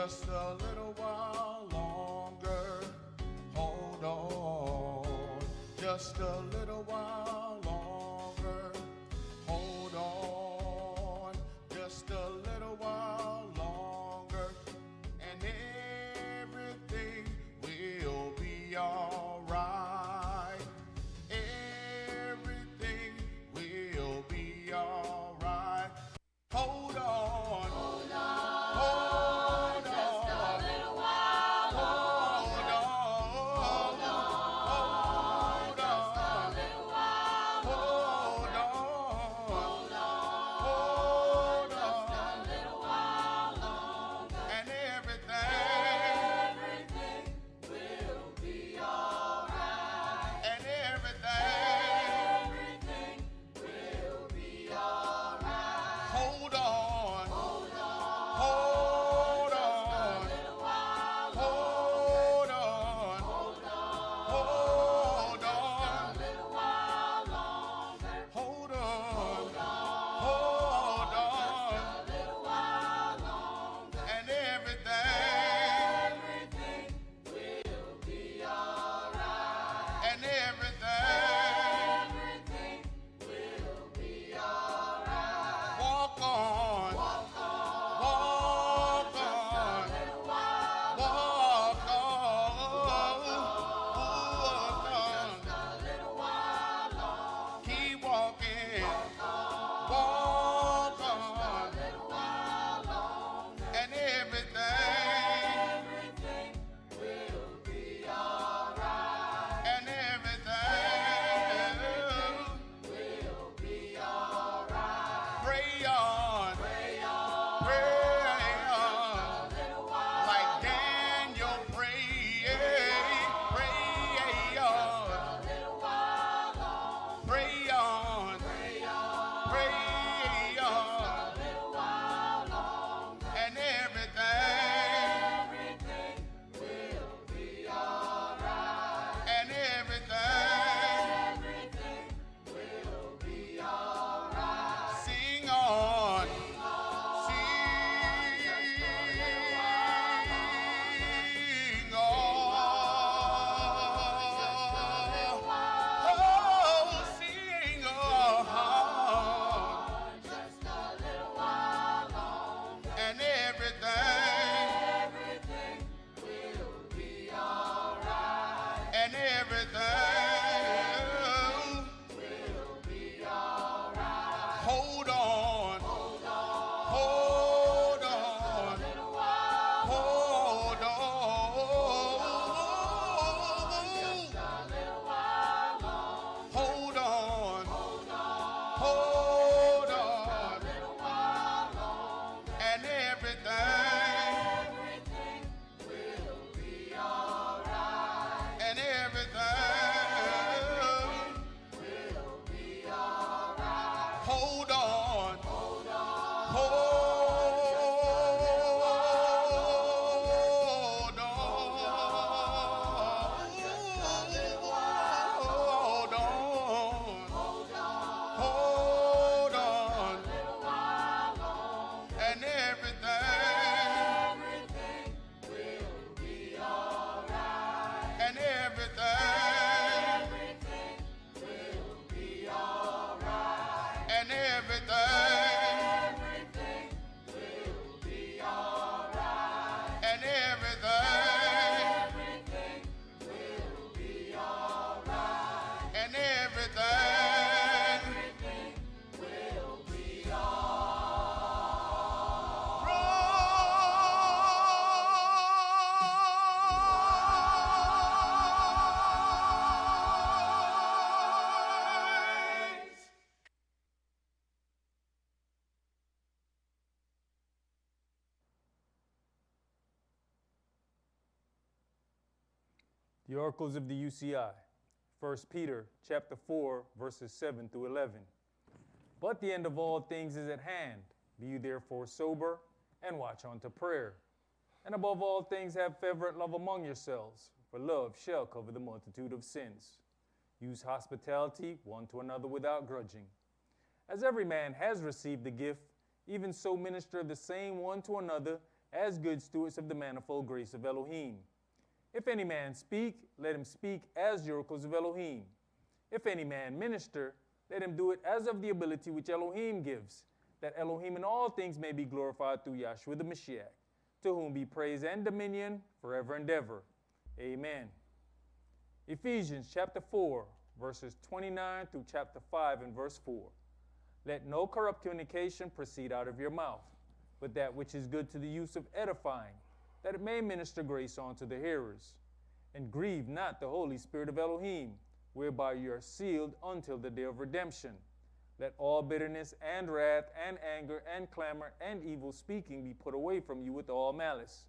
just a little while longer. Hold on, just a little while longer. Hold on, just a little while longer, and everything will be all right. Everything will be all right. Hold on. Hold on. Hold just on. a little while longer. Hold on. Hold on. Just a little while Hold on. Hold on. Hold Just a on. little while longer. And everything Will be all right. and everything. Will be all right. Hold on. Hold on. Hold Just a on. little while Hold on. Hold on. Hold A on. little while longer. Hold on. Hold on. Hold on. A little while longer. And everything. Will be all right. And everything. Will be all right. Walk on. Walk on. Walk A on. little while Walk on. Walk Just on. a little while longer. Keep walking. Walk on. Walk A on. little while longer. And everything. Will be all right. And everything. Will be all right. Pray on. Pray on. Pray on. A little while Like Daniel prayed. Pray on. A little while longer. Pray on. Pray on. Pray on. A little while longer. And everything. Will be all right. And everything. Will be all right. Sing on. Sing on. Oh, sing on. Just a little while longer. And everything. Will be all right. And everything. Will be all right. Hold on. Hold on. Hold A on. little while Hold on. Just a little while longer. Hold on. Hold on. Hold A on. little while longer. And everything. Will be all right. And everything. Will be all right. Hold on. Hold on. Hold on. Hold on. Hold on. Hold on. A little while longer. And everything. Will be all right. And everything. Will be all right. And everything. Will be all right. And everything. Will be all right. And everything. Will be all Rise. The Oracles of the UCI, 1 Peter chapter 4, verses 7 through 11. But the end of all things is at hand. Be you therefore sober, and watch unto prayer. And above all things have fervent love among yourselves, for love shall cover the multitude of sins. Use hospitality one to another without grudging. As every man has received the gift, even so minister the same one to another as good stewards of the manifold grace of Elohim. If any man speak, let him speak as the oracles of Elohim. If any man minister, let him do it as of the ability which Elohim gives, that Elohim in all things may be glorified through Yahshua the Mashiach, to whom be praise and dominion forever and ever. Amen. Ephesians chapter 4, verses 29 through chapter 5 and verse 4. Let no corrupt communication proceed out of your mouth, but that which is good to the use of edifying, that it may minister grace unto the hearers. And grieve not the Holy Spirit of Elohim, whereby you are sealed until the day of redemption. Let all bitterness and wrath and anger and clamor and evil speaking be put away from you with all malice.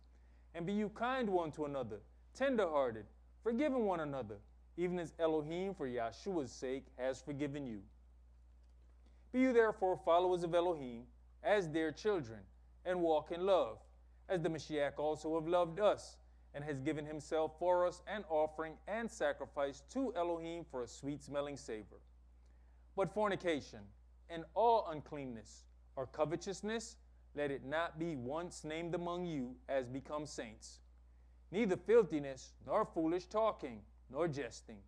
And be you kind one to another, tender-hearted, forgiving one another, even as Elohim for Yahshua's sake has forgiven you. Be you therefore followers of Elohim, as dear children, and walk in love, as the Mashiach also have loved us, and has given himself for us an offering and sacrifice to Elohim for a sweet-smelling savor. But fornication, and all uncleanness, or covetousness, let it not be once named among you as becomes saints. Neither filthiness, nor foolish talking, nor jesting,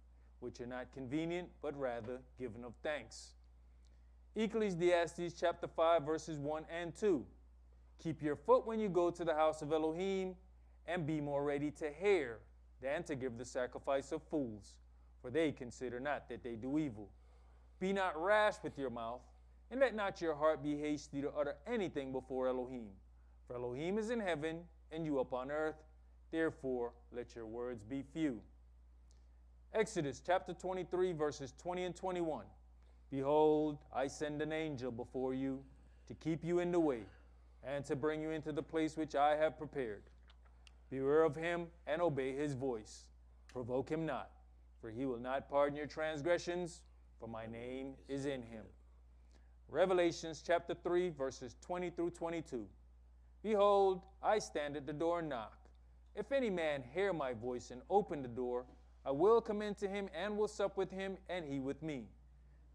which are not convenient, but rather given of thanks. Ecclesiastes chapter 5, verses 1 and 2. Keep your foot when you go to the house of Elohim, and be more ready to hear than to give the sacrifice of fools, for they consider not that they do evil. Be not rash with your mouth, and let not your heart be hasty to utter anything before Elohim. For Elohim is in heaven, and you upon earth. Therefore, let your words be few. Exodus chapter 23, verses 20 and 21. Behold, I send an angel before you to keep you in the way, and to bring you into the place which I have prepared. Beware of him, and obey his voice. Provoke him not, for he will not pardon your transgressions, for my name is in him. Revelations chapter 3, verses 20 through 22. Behold, I stand at the door and knock. If any man hear my voice and open the door, I will come into him and will sup with him, and he with me.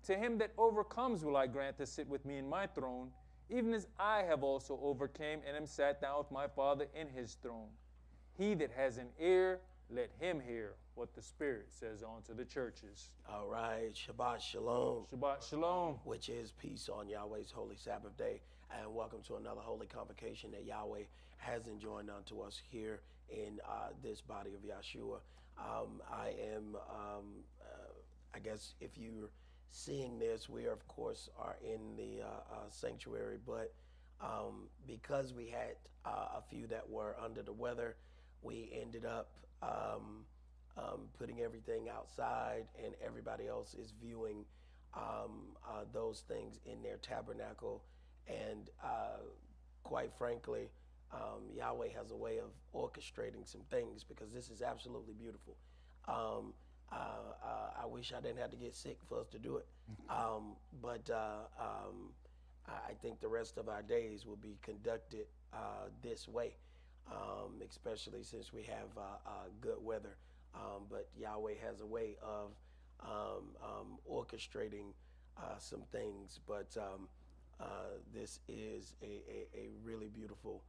To him that overcomes will I grant to sit with me in my throne, even as I have also overcame and am sat down with my Father in his throne. He that has an ear, let him hear what the Spirit says unto the churches. All right, Shabbat Shalom. Shabbat Shalom. Which is peace on Yahweh's holy Sabbath day. And welcome to another holy convocation that Yahweh has enjoined unto us here in this body of Yahshua. I guess if you're seeing this, we of course are in the sanctuary, but because we had a few that were under the weather, we ended up putting everything outside, and everybody else is viewing those things in their tabernacle. And quite frankly, Yahweh has a way of orchestrating some things, because this is absolutely beautiful. I wish I didn't have to get sick for us to do it. But I think the rest of our days will be conducted this way, especially since we have good weather. But Yahweh has a way of orchestrating some things. But this is a really beautiful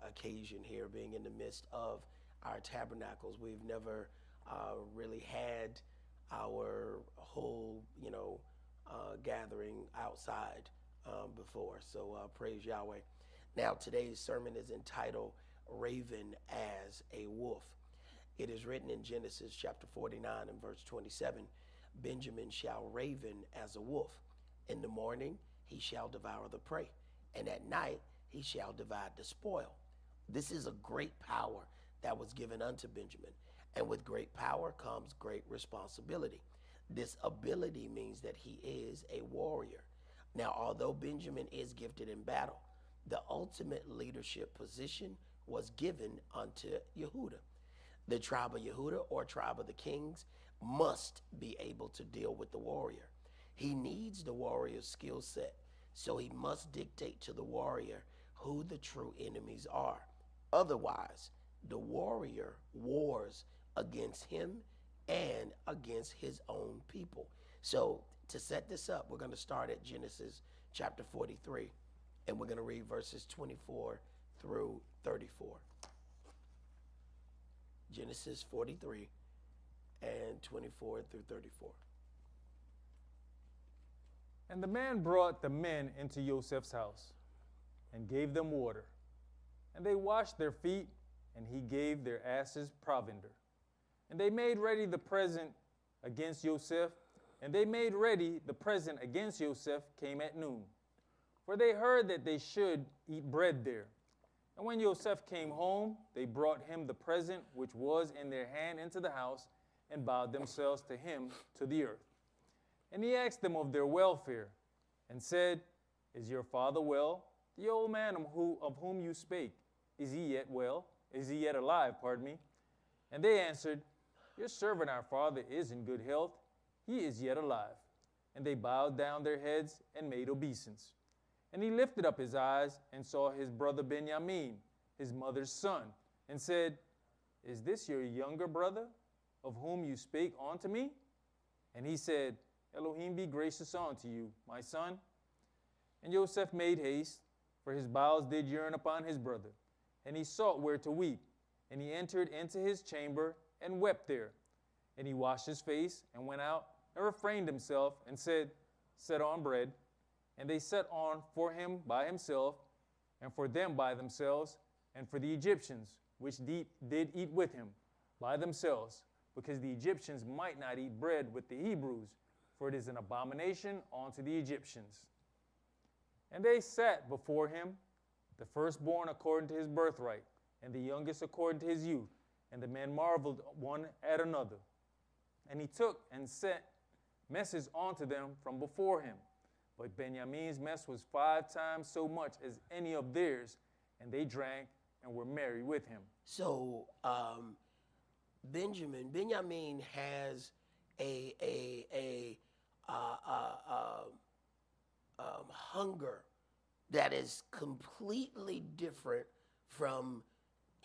occasion here, being in the midst of our tabernacles. We've never really had our whole, gathering outside before. So praise Yahweh. Now, today's sermon is entitled Raven as a Wolf. It is written in Genesis chapter 49 and verse 27, Benjamin shall raven as a wolf. In the morning he shall devour the prey, and at night he shall divide the spoil. This is a great power that was given unto Benjamin. And with great power comes great responsibility. This ability means that he is a warrior. Now, although Benjamin is gifted in battle, the ultimate leadership position was given unto Yehudah. The tribe of Yehudah, or tribe of the kings, must be able to deal with the warrior. He needs the warrior's skill set, so he must dictate to the warrior who the true enemies are. Otherwise, the warrior wars against him and against his own people. So to set this up, we're going to start at Genesis chapter 43, and we're going to read verses 24 through 34. Genesis 43 and 24 through 34. And the man brought the men into Joseph's house and gave them water. And they washed their feet, and he gave their asses provender. And they made ready the present against Joseph, came at noon. For they heard that they should eat bread there. And when Joseph came home, they brought him the present which was in their hand into the house, and bowed themselves to him to the earth. And he asked them of their welfare, and said, Is your father well? The old man of whom you spake, is he yet well? Is he yet alive, pardon me? And they answered, Your servant our father is in good health. He is yet alive. And they bowed down their heads and made obeisance. And he lifted up his eyes and saw his brother Benjamin, his mother's son, and said, Is this your younger brother, of whom you spake unto me? And he said, Elohim be gracious unto you, my son. And Joseph made haste, for his bowels did yearn upon his brother. And he sought where to weep. And he entered into his chamber and wept there. And he washed his face and went out and refrained himself and said, Set on bread. And they set on for him by himself, and for them by themselves, and for the Egyptians, which did eat with him by themselves, because the Egyptians might not eat bread with the Hebrews, for it is an abomination unto the Egyptians. And they sat before him, the firstborn according to his birthright, and the youngest according to his youth. And the men marveled one at another. And he took and sent messes unto them from before him. But Benjamin's mess was 5 times so much as any of theirs, and they drank and were merry with him. So Benjamin has a hunger that is completely different from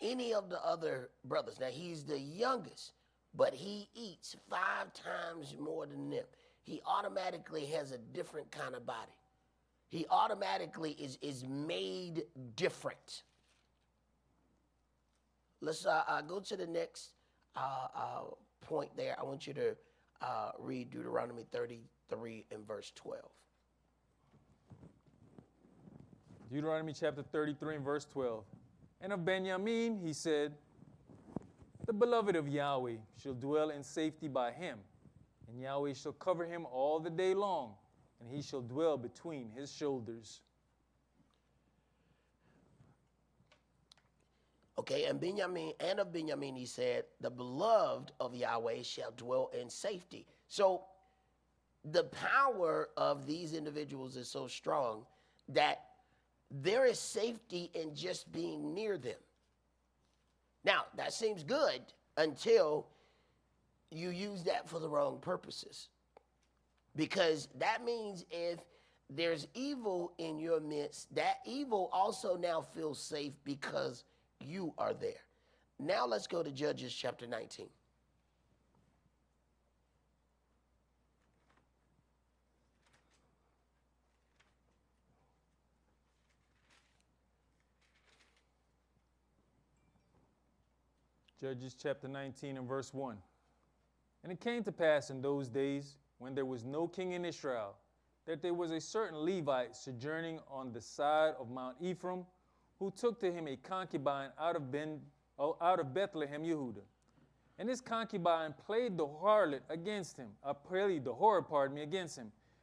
any of the other brothers. Now, he's the youngest, but he eats 5 times more than them. He automatically has a different kind of body. He automatically is made different. Let's go to the next point there. I want you to read Deuteronomy 33 and verse 12. Deuteronomy chapter 33 and verse 12. And of Benjamin he said, The beloved of Yahweh shall dwell in safety by him, and Yahweh shall cover him all the day long, and he shall dwell between his shoulders. Okay, and of Benjamin he said, The beloved of Yahweh shall dwell in safety. So the power of these individuals is so strong that there is safety in just being near them. Now, that seems good until you use that for the wrong purposes. Because that means if there's evil in your midst, that evil also now feels safe because you are there. Now let's go to Judges chapter 19. Judges chapter 19 and verse 1. And it came to pass in those days, when there was no king in Israel, that there was a certain Levite sojourning on the side of Mount Ephraim, who took to him a concubine out of Bethlehem, Yehudah. And his concubine played the whore against him,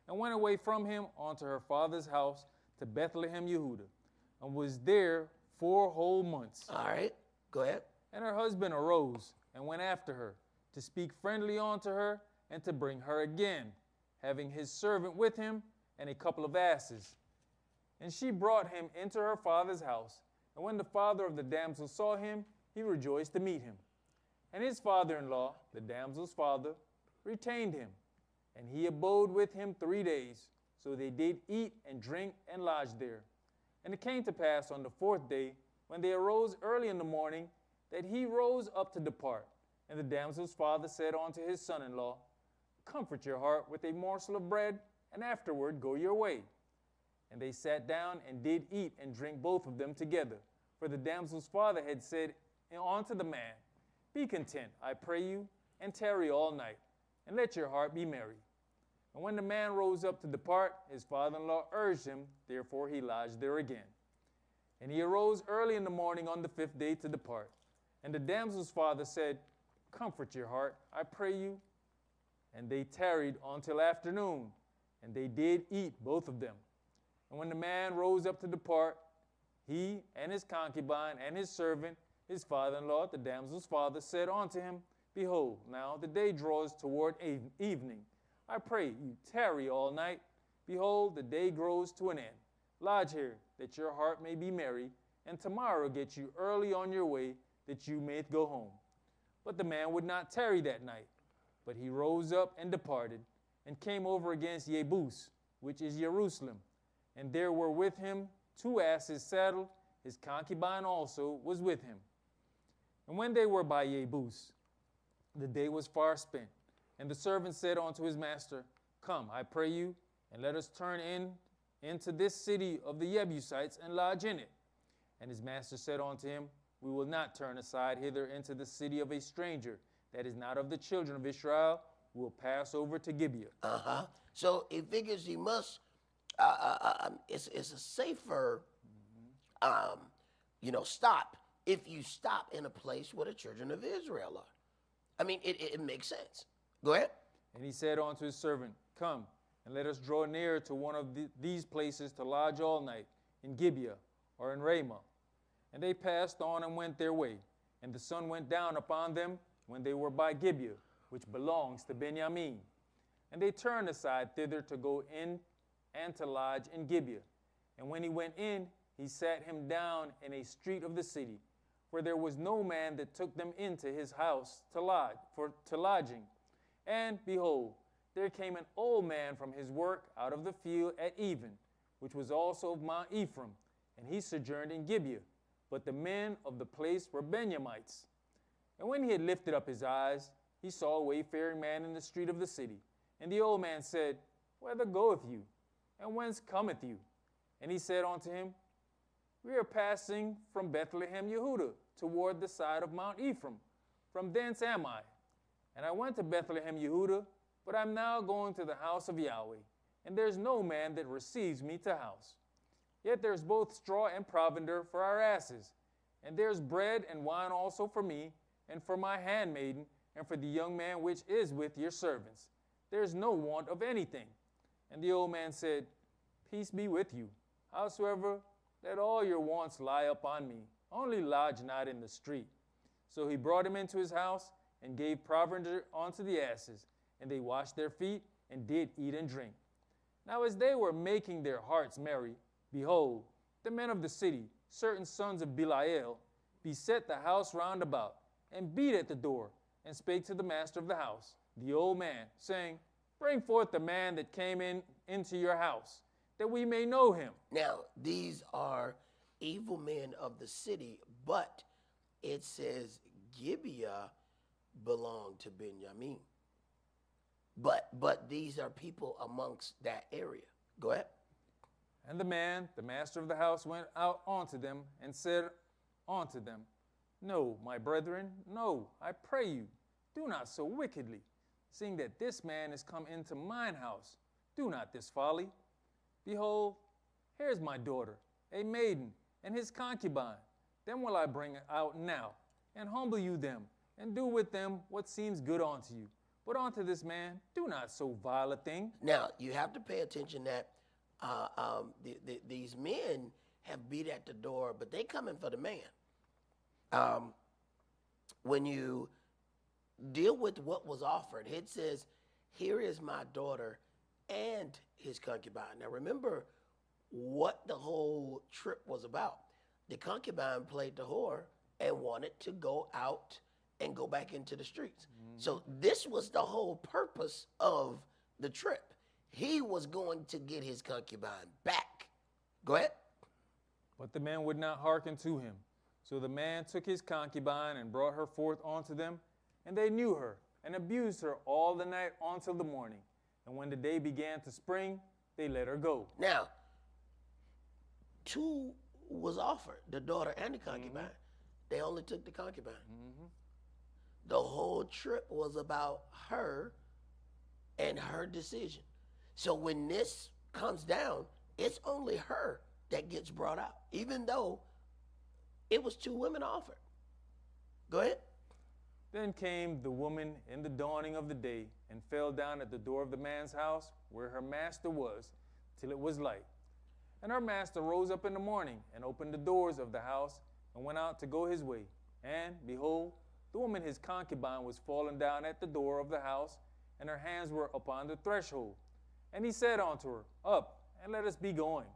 and went away from him unto her father's house to Bethlehem, Yehudah, and was there 4 whole months. All right, go ahead. And her husband arose and went after her, to speak friendly unto her, and to bring her again, having his servant with him and a couple of asses. And she brought him into her father's house. And when the father of the damsel saw him, he rejoiced to meet him. And his father-in-law, the damsel's father, retained him. And he abode with him 3 days. So they did eat and drink and lodge there. And it came to pass on the 4th day, when they arose early in the morning, that he rose up to depart. And the damsel's father said unto his son-in-law, Comfort your heart with a morsel of bread, and afterward go your way. And they sat down and did eat and drink both of them together, For the damsel's father had said unto the man, Be content, I pray you, and tarry all night, and let your heart be merry. And when the man rose up to depart, his father-in-law urged him, therefore he lodged there again. And he arose early in the morning on the 5th day to depart. And the damsel's father said, Comfort your heart, I pray you. And they tarried until afternoon, and they did eat, both of them. And when the man rose up to depart, he and his concubine and his servant, his father-in-law, the damsel's father, said unto him, Behold, now the day draws toward evening. I pray you, tarry all night. Behold, the day grows to an end. Lodge here, that your heart may be merry, and tomorrow get you early on your way, that you may go home. But the man would not tarry that night. But he rose up and departed, and came over against Jebus, which is Jerusalem. And there were with him 2 asses saddled, his concubine also was with him. And when they were by Jebus, the day was far spent. And the servant said unto his master, Come, I pray you, and let us turn into this city of the Jebusites, and lodge in it. And his master said unto him, We will not turn aside hither into the city of a stranger, that is not of the children of Israel. We will pass over to Gibeah. So he figures he must, it's a safer, stop if you stop in a place where the children of Israel are. I mean, it makes sense. Go ahead. And he said unto his servant, Come, and let us draw near to one of these places to lodge all night, in Gibeah or in Ramah. And they passed on and went their way. And the sun went down upon them when they were by Gibeah, which belongs to Benjamin. And they turned aside thither to go in and to lodge in Gibeah. And when he went in, he sat him down in a street of the city, for there was no man that took them into his house to lodging. And behold, there came an old man from his work out of the field at even, which was also of Mount Ephraim, and he sojourned in Gibeah. But the men of the place were Benjamites. And when he had lifted up his eyes, he saw a wayfaring man in the street of the city. And the old man said, Whither goeth you? And whence cometh you? And he said unto him, We are passing from Bethlehem, Yehudah, toward the side of Mount Ephraim. From thence am I. And I went to Bethlehem, Yehudah, but I'm now going to the house of Yahweh. And there's no man that receives me to house. Yet there's both straw and provender for our asses. And there's bread and wine also for me, and for my handmaiden, and for the young man which is with your servants. There's no want of anything. And the old man said, Peace be with you. Howsoever, let all your wants lie upon me. Only lodge not in the street. So he brought him into his house, and gave provender unto the asses. And they washed their feet, and did eat and drink. Now as they were making their hearts merry, behold, the men of the city, certain sons of Belial, beset the house round about, and beat at the door, and spake to the master of the house, the old man, saying, Bring forth the man that came into your house, that we may know him. Now, these are evil men of the city, but it says Gibeah belonged to Benjamin. But these are people amongst that area. Go ahead. And the man, the master of the house, went out unto them, and said unto them, No, my brethren, no, I pray you, do not so wickedly, seeing that this man is come into mine house. Do not this folly. Behold, here's my daughter, a maiden, and his concubine. Them will I bring out now, and humble you them, and do with them what seems good unto you. But unto this man, do not so vile a thing. Now, you have to pay attention that these men have beat at the door, but they coming for the man. When you deal with what was offered, it says, Here is my daughter and his concubine. Now, remember what the whole trip was about. The concubine played the whore and wanted to go out and go back into the streets. So this was the whole purpose of the trip. He was going to get his concubine back. Go ahead. But the man would not hearken to him. So the man took his concubine and brought her forth unto them, and they knew her, and abused her all the night until the morning. And when the day began to spring, they let her go. Now, two was offered, the daughter and the concubine. They only took the concubine. The whole trip was about her and her decision. So when this comes down, it's only her that gets brought out, even though it was 2 women offered. Go ahead. Then came the woman in the dawning of the day and fell down at the door of the man's house where her master was till it was light. And her master rose up in the morning and opened the doors of the house and went out to go his way. And behold, the woman his concubine was fallen down at the door of the house, and her hands were upon the threshold. And he said unto her, Up, and let us be going.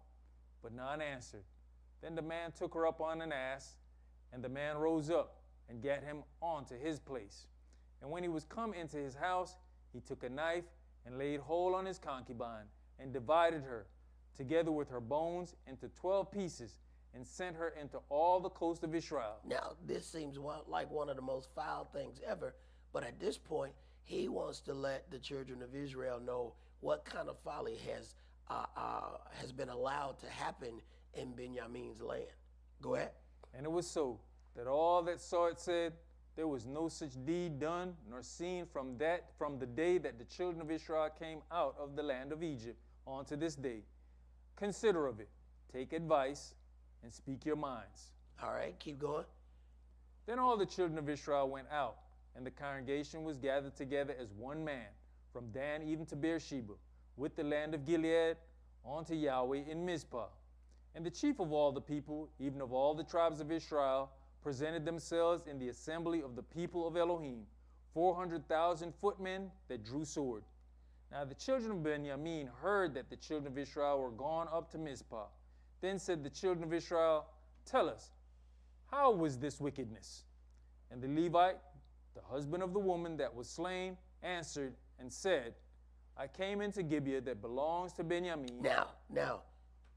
But none answered. Then the man took her up on an ass, and the man rose up and gat him on to his place. And when he was come into his house, he took a knife and laid hold on his concubine and divided her, together with her bones, into 12 pieces, and sent her into all the coast of Israel. Now, this seems like one of the most foul things ever, but at this point, he wants to let the children of Israel know what kind of folly has been allowed to happen in Benjamin's land. Go ahead. And it was so that all that saw it said, there was no such deed done nor seen from the day that the children of Israel came out of the land of Egypt on to this day. Consider of it, take advice, and speak your minds. All right, keep going. Then all the children of Israel went out, and the congregation was gathered together as one man, from Dan even to Beersheba, with the land of Gilead, unto Yahweh in Mizpah. And the chief of all the people, even of all the tribes of Israel, presented themselves in the assembly of the people of Elohim, 400,000 footmen that drew sword. Now the children of Benjamin heard that the children of Israel were gone up to Mizpah. Then said the children of Israel, Tell us, how was this wickedness? And the Levite, the husband of the woman that was slain, answered and said, I came into Gibeah that belongs to Benjamin. Now,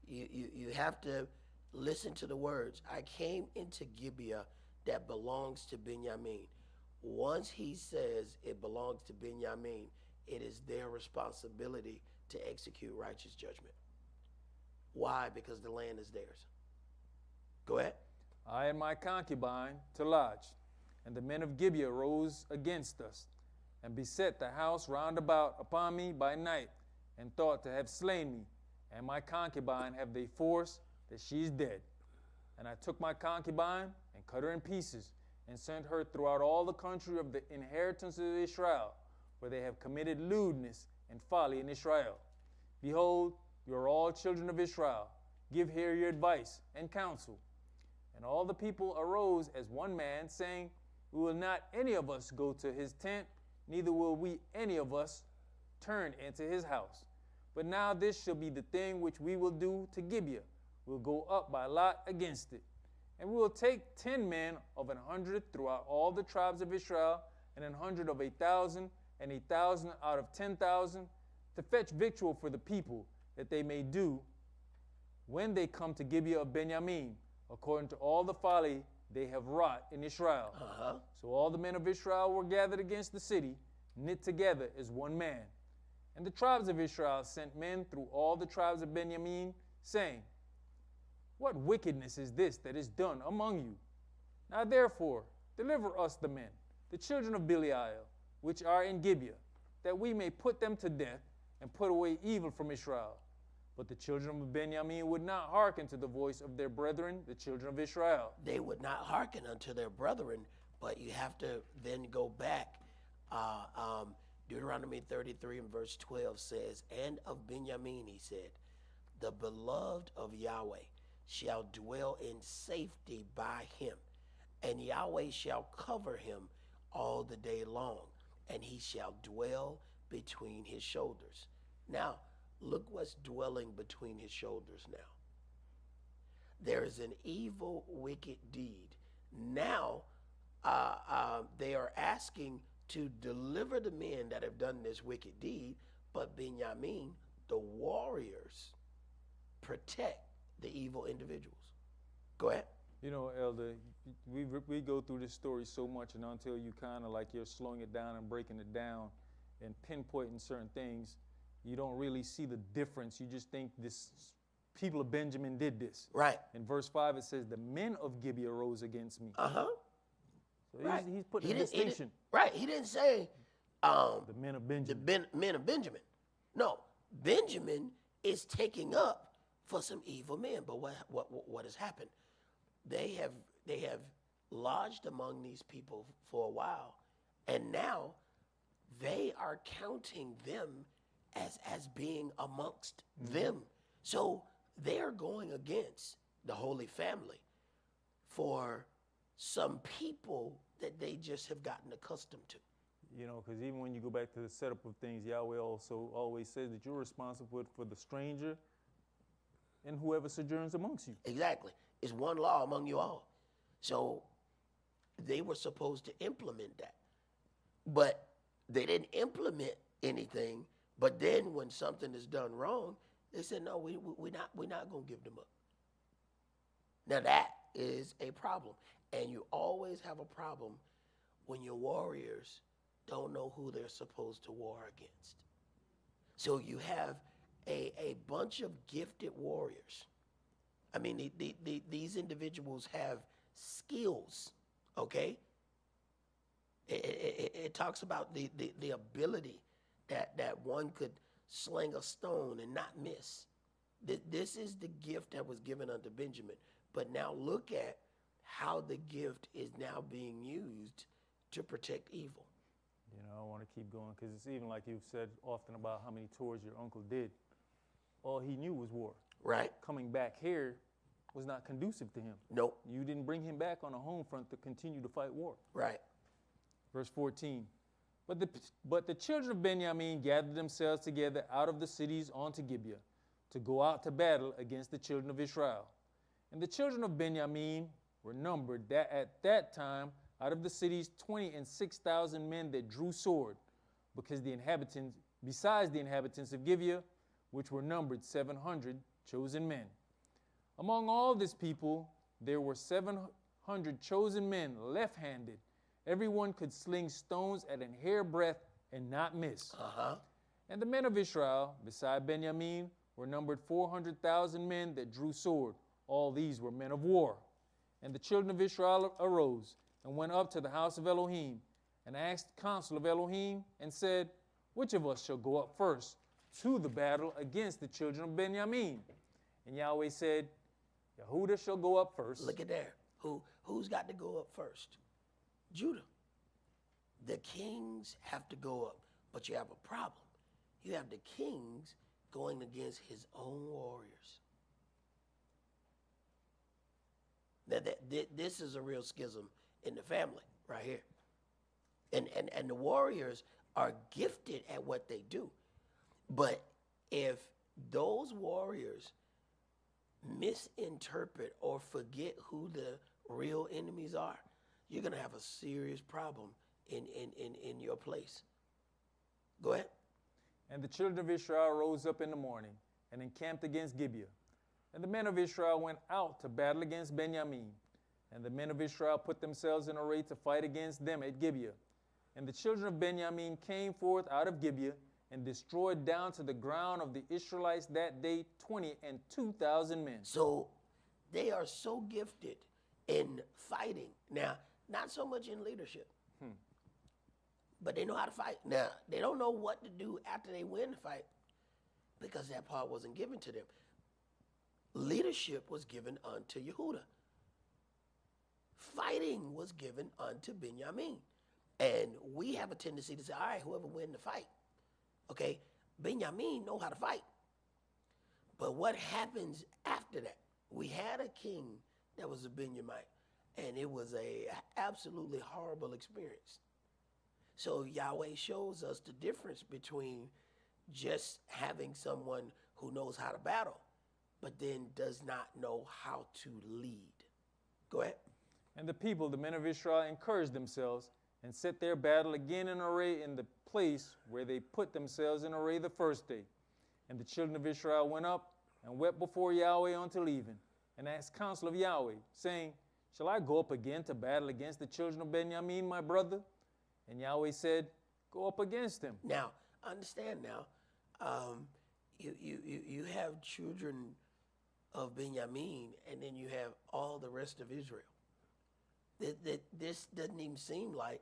you have to listen to the words. I came into Gibeah that belongs to Benjamin. Once he says it belongs to Benjamin, it is their responsibility to execute righteous judgment. Why? Because the land is theirs. Go ahead. I and my concubine to lodge. And the men of Gibeah rose against us, and beset the house round about upon me by night, and thought to have slain me. And my concubine have they forced that she is dead. And I took my concubine, and cut her in pieces, and sent her throughout all the country of the inheritance of Israel, where they have committed lewdness and folly in Israel. Behold, you are all children of Israel. Give here your advice and counsel. And all the people arose as one man, saying, We will not any of us go to his tent, neither will we any of us turn into his house. But now this shall be the thing which we will do to Gibeah. We'll go up by lot against it. And we will take 10 men of 100 throughout all the tribes of Israel, and 100 of 1,000, and 1,000 out of 10,000, to fetch victual for the people, that they may do when they come to Gibeah of Benjamin, according to all the folly they have wrought in Israel. So all the men of Israel were gathered against the city, knit together as one man. And the tribes of Israel sent men through all the tribes of Benjamin, saying, What wickedness is this that is done among you? Now therefore, deliver us the men, the children of Belial, which are in Gibeah, that we may put them to death, and put away evil from Israel. But the children of Benjamin would not hearken to the voice of their brethren, the children of Israel. They would not hearken unto their brethren, but you have to then go back. Deuteronomy 33 and verse 12 says, And of Benjamin, he said, the beloved of Yahweh shall dwell in safety by him, and Yahweh shall cover him all the day long, and he shall dwell between his shoulders. Now, look what's dwelling between his shoulders now. There is an evil, wicked deed. Now, they are asking to deliver the men that have done this wicked deed, but Benjamin, the warriors, protect the evil individuals. Go ahead. You know, Elder, we go through this story so much, and until you kind of like you're slowing it down and breaking it down and pinpointing certain things, you don't really see the difference. You just think this people of Benjamin did this. Right. In verse 5, it says, the men of Gibeah rose against me. Uh-huh. So Right. he's putting a distinction. Right. He didn't say The men of Benjamin. men of Benjamin. No, Benjamin is taking up for some evil men. But what has happened? They have lodged among these people for a while, and now they are counting them as being amongst them. So they're going against the Holy Family for some people that they just have gotten accustomed to. You know, because even when you go back to the setup of things, Yahweh also always says that you're responsible for the stranger and whoever sojourns amongst you. Exactly. It's one law among you all. So they were supposed to implement that. But they didn't implement anything. But then when something is done wrong, they said, no, we're not going to give them up. Now that is a problem. And you always have a problem when your warriors don't know who they're supposed to war against. So you have a bunch of gifted warriors. I mean, these individuals have skills, okay? It talks about the ability that one could sling a stone and not miss. This is the gift that was given unto Benjamin. But now look at how the gift is now being used to protect evil. You know, I want to keep going because it's even like you've said often about how many tours your uncle did. All he knew was war. Right. Coming back here was not conducive to him. Nope. You didn't bring him back on a home front to continue to fight war. Right. Verse 14. But the children of Benjamin gathered themselves together out of the cities unto Gibeah to go out to battle against the children of Israel. And the children of Benjamin were numbered that at that time out of the cities 26,000 men that drew sword, because besides the inhabitants of Gibeah, which were numbered 700 chosen men. Among all this people, there were 700 chosen men left-handed. Everyone could sling stones at an hairbreadth and not miss. And the men of Israel, beside Benjamin, were numbered 400,000 men that drew sword. All these were men of war. And the children of Israel arose and went up to the house of Elohim and asked counsel of Elohim and said, which of us shall go up first to the battle against the children of Benjamin? And Yahweh said, Yehuda shall go up first. Look at there. Who's got to go up first? Judah. The kings have to go up, but you have a problem. You have the kings going against his own warriors. This is a real schism in the family right here. And the warriors are gifted at what they do. But if those warriors misinterpret or forget who the real enemies are, you're going to have a serious problem in your place. Go ahead. And the children of Israel rose up in the morning and encamped against Gibeah. And the men of Israel went out to battle against Benjamin. And the men of Israel put themselves in array to fight against them at Gibeah. And the children of Benjamin came forth out of Gibeah and destroyed down to the ground of the Israelites that day 22,000 men. So they are so gifted in fighting. Now, not so much in leadership, but they know how to fight. Now, they don't know what to do after they win the fight because that part wasn't given to them. Leadership was given unto Yehuda. Fighting was given unto Benjamin. And we have a tendency to say, all right, whoever win the fight. Okay, Benjamin know how to fight. But what happens after that? We had a king that was a Benjamite, and it was a absolutely horrible experience. So Yahweh shows us the difference between just having someone who knows how to battle, but then does not know how to lead. Go ahead. And the people, the men of Israel, encouraged themselves and set their battle again in array in the place where they put themselves in array the first day. And the children of Israel went up and wept before Yahweh until even, and asked counsel of Yahweh, saying, shall I go up again to battle against the children of Benjamin, my brother? And Yahweh said, go up against them. Now, understand now, you have children of Benjamin, and then you have all the rest of Israel. This doesn't even seem like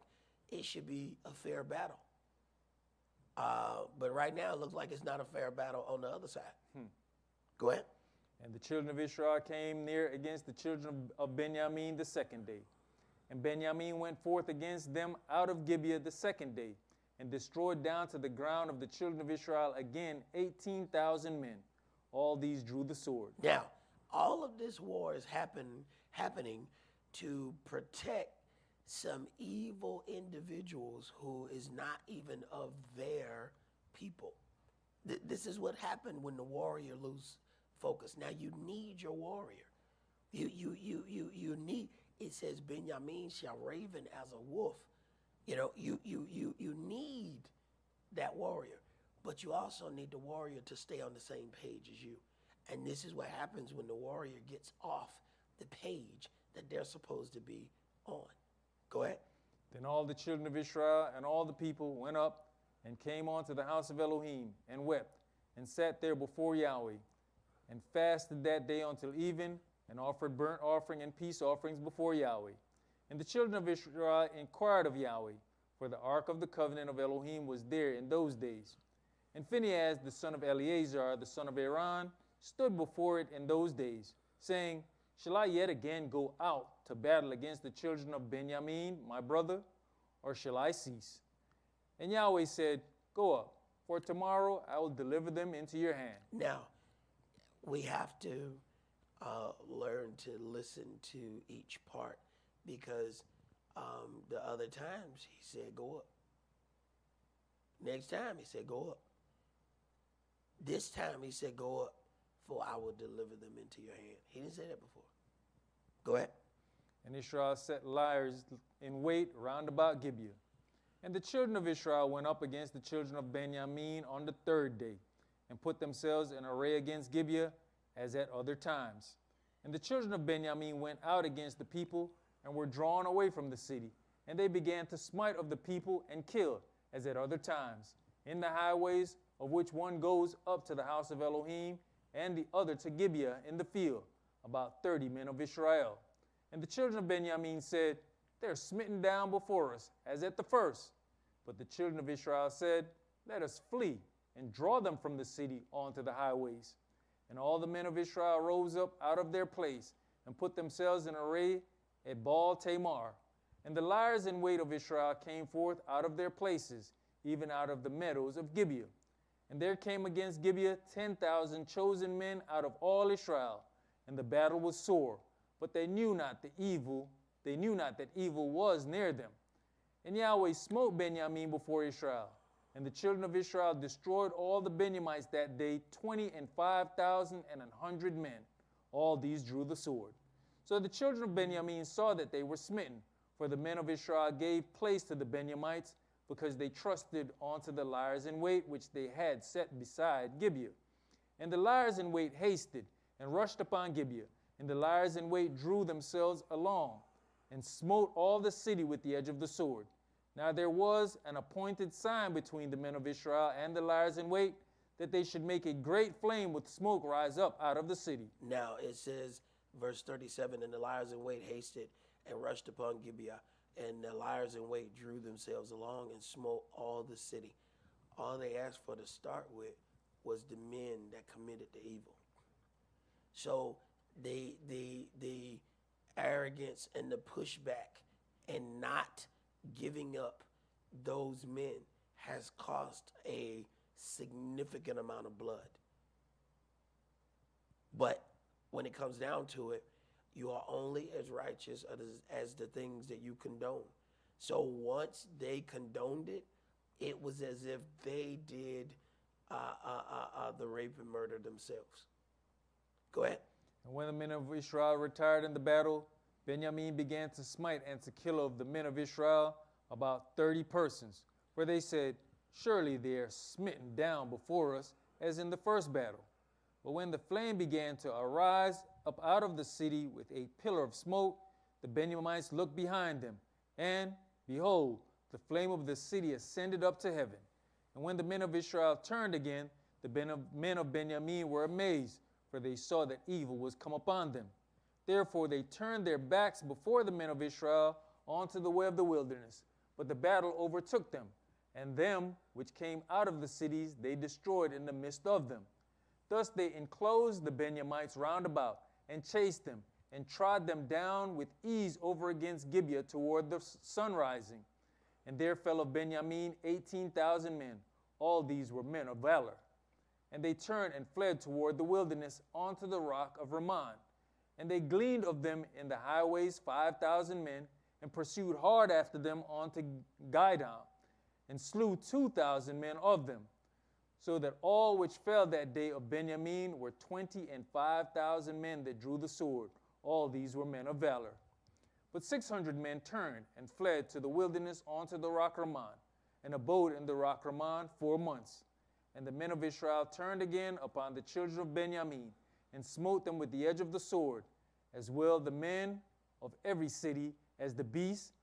it should be a fair battle. But right now, it looks like it's not a fair battle on the other side. Go ahead. And the children of Israel came near against the children of Benjamin the second day. And Benjamin went forth against them out of Gibeah the second day, and destroyed down to the ground of the children of Israel again 18,000 men. All these drew the sword. Now, all of this war is happening to protect some evil individuals who is not even of their people. This is what happened when the warrior lose focus. Now you need your warrior. You need. It says Benjamin shall raven as a wolf. You know, you need that warrior, but you also need the warrior to stay on the same page as you. And this is what happens when the warrior gets off the page that they're supposed to be on. Go ahead. Then all the children of Israel and all the people went up and came unto the house of Elohim, and wept, and sat there before Yahweh, and fasted that day until even, and offered burnt offering and peace offerings before Yahweh. And the children of Israel inquired of Yahweh, for the ark of the covenant of Elohim was there in those days. And Phinehas, the son of Eleazar, the son of Aaron, stood before it in those days, saying, Shall I yet again go out to battle against the children of Benjamin, my brother, or shall I cease? And Yahweh said, Go up, for tomorrow I will deliver them into your hand. Now, we have to learn to listen to each part, because the other times he said, Go up. Next time he said, Go up. This time he said, Go up, for I will deliver them into your hand. He didn't say that before. Go ahead. And Israel set liers in wait round about Gibeah. And the children of Israel went up against the children of Benjamin on the third day, and put themselves in array against Gibeah, as at other times. And the children of Benjamin went out against the people, and were drawn away from the city. And they began to smite of the people, and kill, as at other times, in the highways, of which one goes up to the house of Elohim, and the other to Gibeah in the field, about 30 men of Israel. And the children of Benjamin said, They are smitten down before us, as at the first. But the children of Israel said, Let us flee, and draw them from the city onto the highways. And all the men of Israel rose up out of their place, and put themselves in array at Baal Tamar. And the liers in wait of Israel came forth out of their places, even out of the meadows of Gibeah. And there came against Gibeah 10,000 chosen men out of all Israel. And the battle was sore, but they knew not that evil was near them. And Yahweh smote Benjamin before Israel. And the children of Israel destroyed all the Benjamites that day, 25,100 men. All these drew the sword. So the children of Benjamin saw that they were smitten, for the men of Israel gave place to the Benjamites, because they trusted unto the liers in wait which they had set beside Gibeah. And the liers in wait hasted, and rushed upon Gibeah. And the liers in wait drew themselves along, and smote all the city with the edge of the sword. Now there was an appointed sign between the men of Israel and the liers in wait, that they should make a great flame with smoke rise up out of the city. Now it says, verse 37, And the liers in wait hasted, and rushed upon Gibeah. And the liers in wait drew themselves along, and smote all the city. All they asked for to start with was the men that committed the evil. So the arrogance and the pushback and not giving up those men has cost a significant amount of blood. But when it comes down to it, you are only as righteous as the things that you condone. So once they condoned it, it was as if they did the rape and murder themselves. Go ahead. And when the men of Israel retired in the battle, Benjamin began to smite and to kill of the men of Israel about 30 persons. For they said, Surely they are smitten down before us, as in the first battle. But when the flame began to arise up out of the city with a pillar of smoke, the Benjamites looked behind them, and, behold, the flame of the city ascended up to heaven. And when the men of Israel turned again, the men of Benjamin were amazed, for they saw that evil was come upon them. Therefore they turned their backs before the men of Israel onto the way of the wilderness. But the battle overtook them, and them which came out of the cities they destroyed in the midst of them. Thus they enclosed the Benjamites round about, and chased them, and trod them down with ease over against Gibeah toward the sun rising. And there fell of Benjamin 18,000 men. All these were men of valor. And they turned and fled toward the wilderness onto the rock of Ramon. And they gleaned of them in the highways 5,000 men, and pursued hard after them unto Gibeah, and slew 2,000 men of them. So that all which fell that day of Benjamin were 25,000 men that drew the sword. All these were men of valor. But 600 men turned and fled to the wilderness unto the rock Ramon, and abode in the rock Ramon 4 months. And the men of Israel turned again upon the children of Benjamin, and smote them with the edge of the sword, as well the men of every city as the beasts,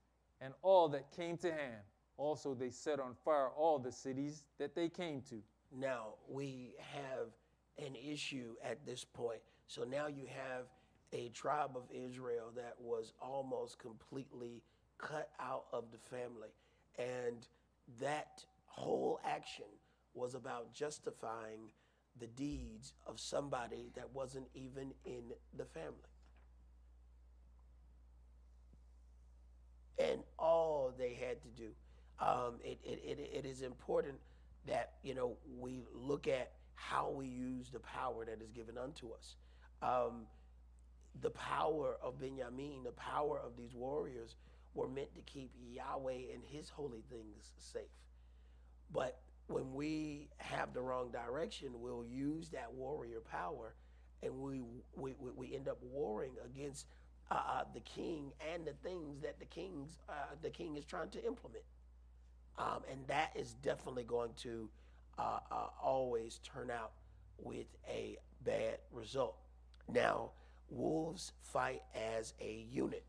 and all that came to hand. Also they set on fire all the cities that they came to. Now we have an issue at this point. So now you have a tribe of Israel that was almost completely cut out of the family. And that whole action was about justifying the deeds of somebody that wasn't even in the family. And all they had to do, it is important that, we look at how we use the power that is given unto us. The power of Benjamin, the power of these warriors were meant to keep Yahweh and his holy things safe. But when we have the wrong direction, we'll use that warrior power, and we end up warring against the king and the things that the king is trying to implement. And that is definitely going to always turn out with a bad result. Now, wolves fight as a unit.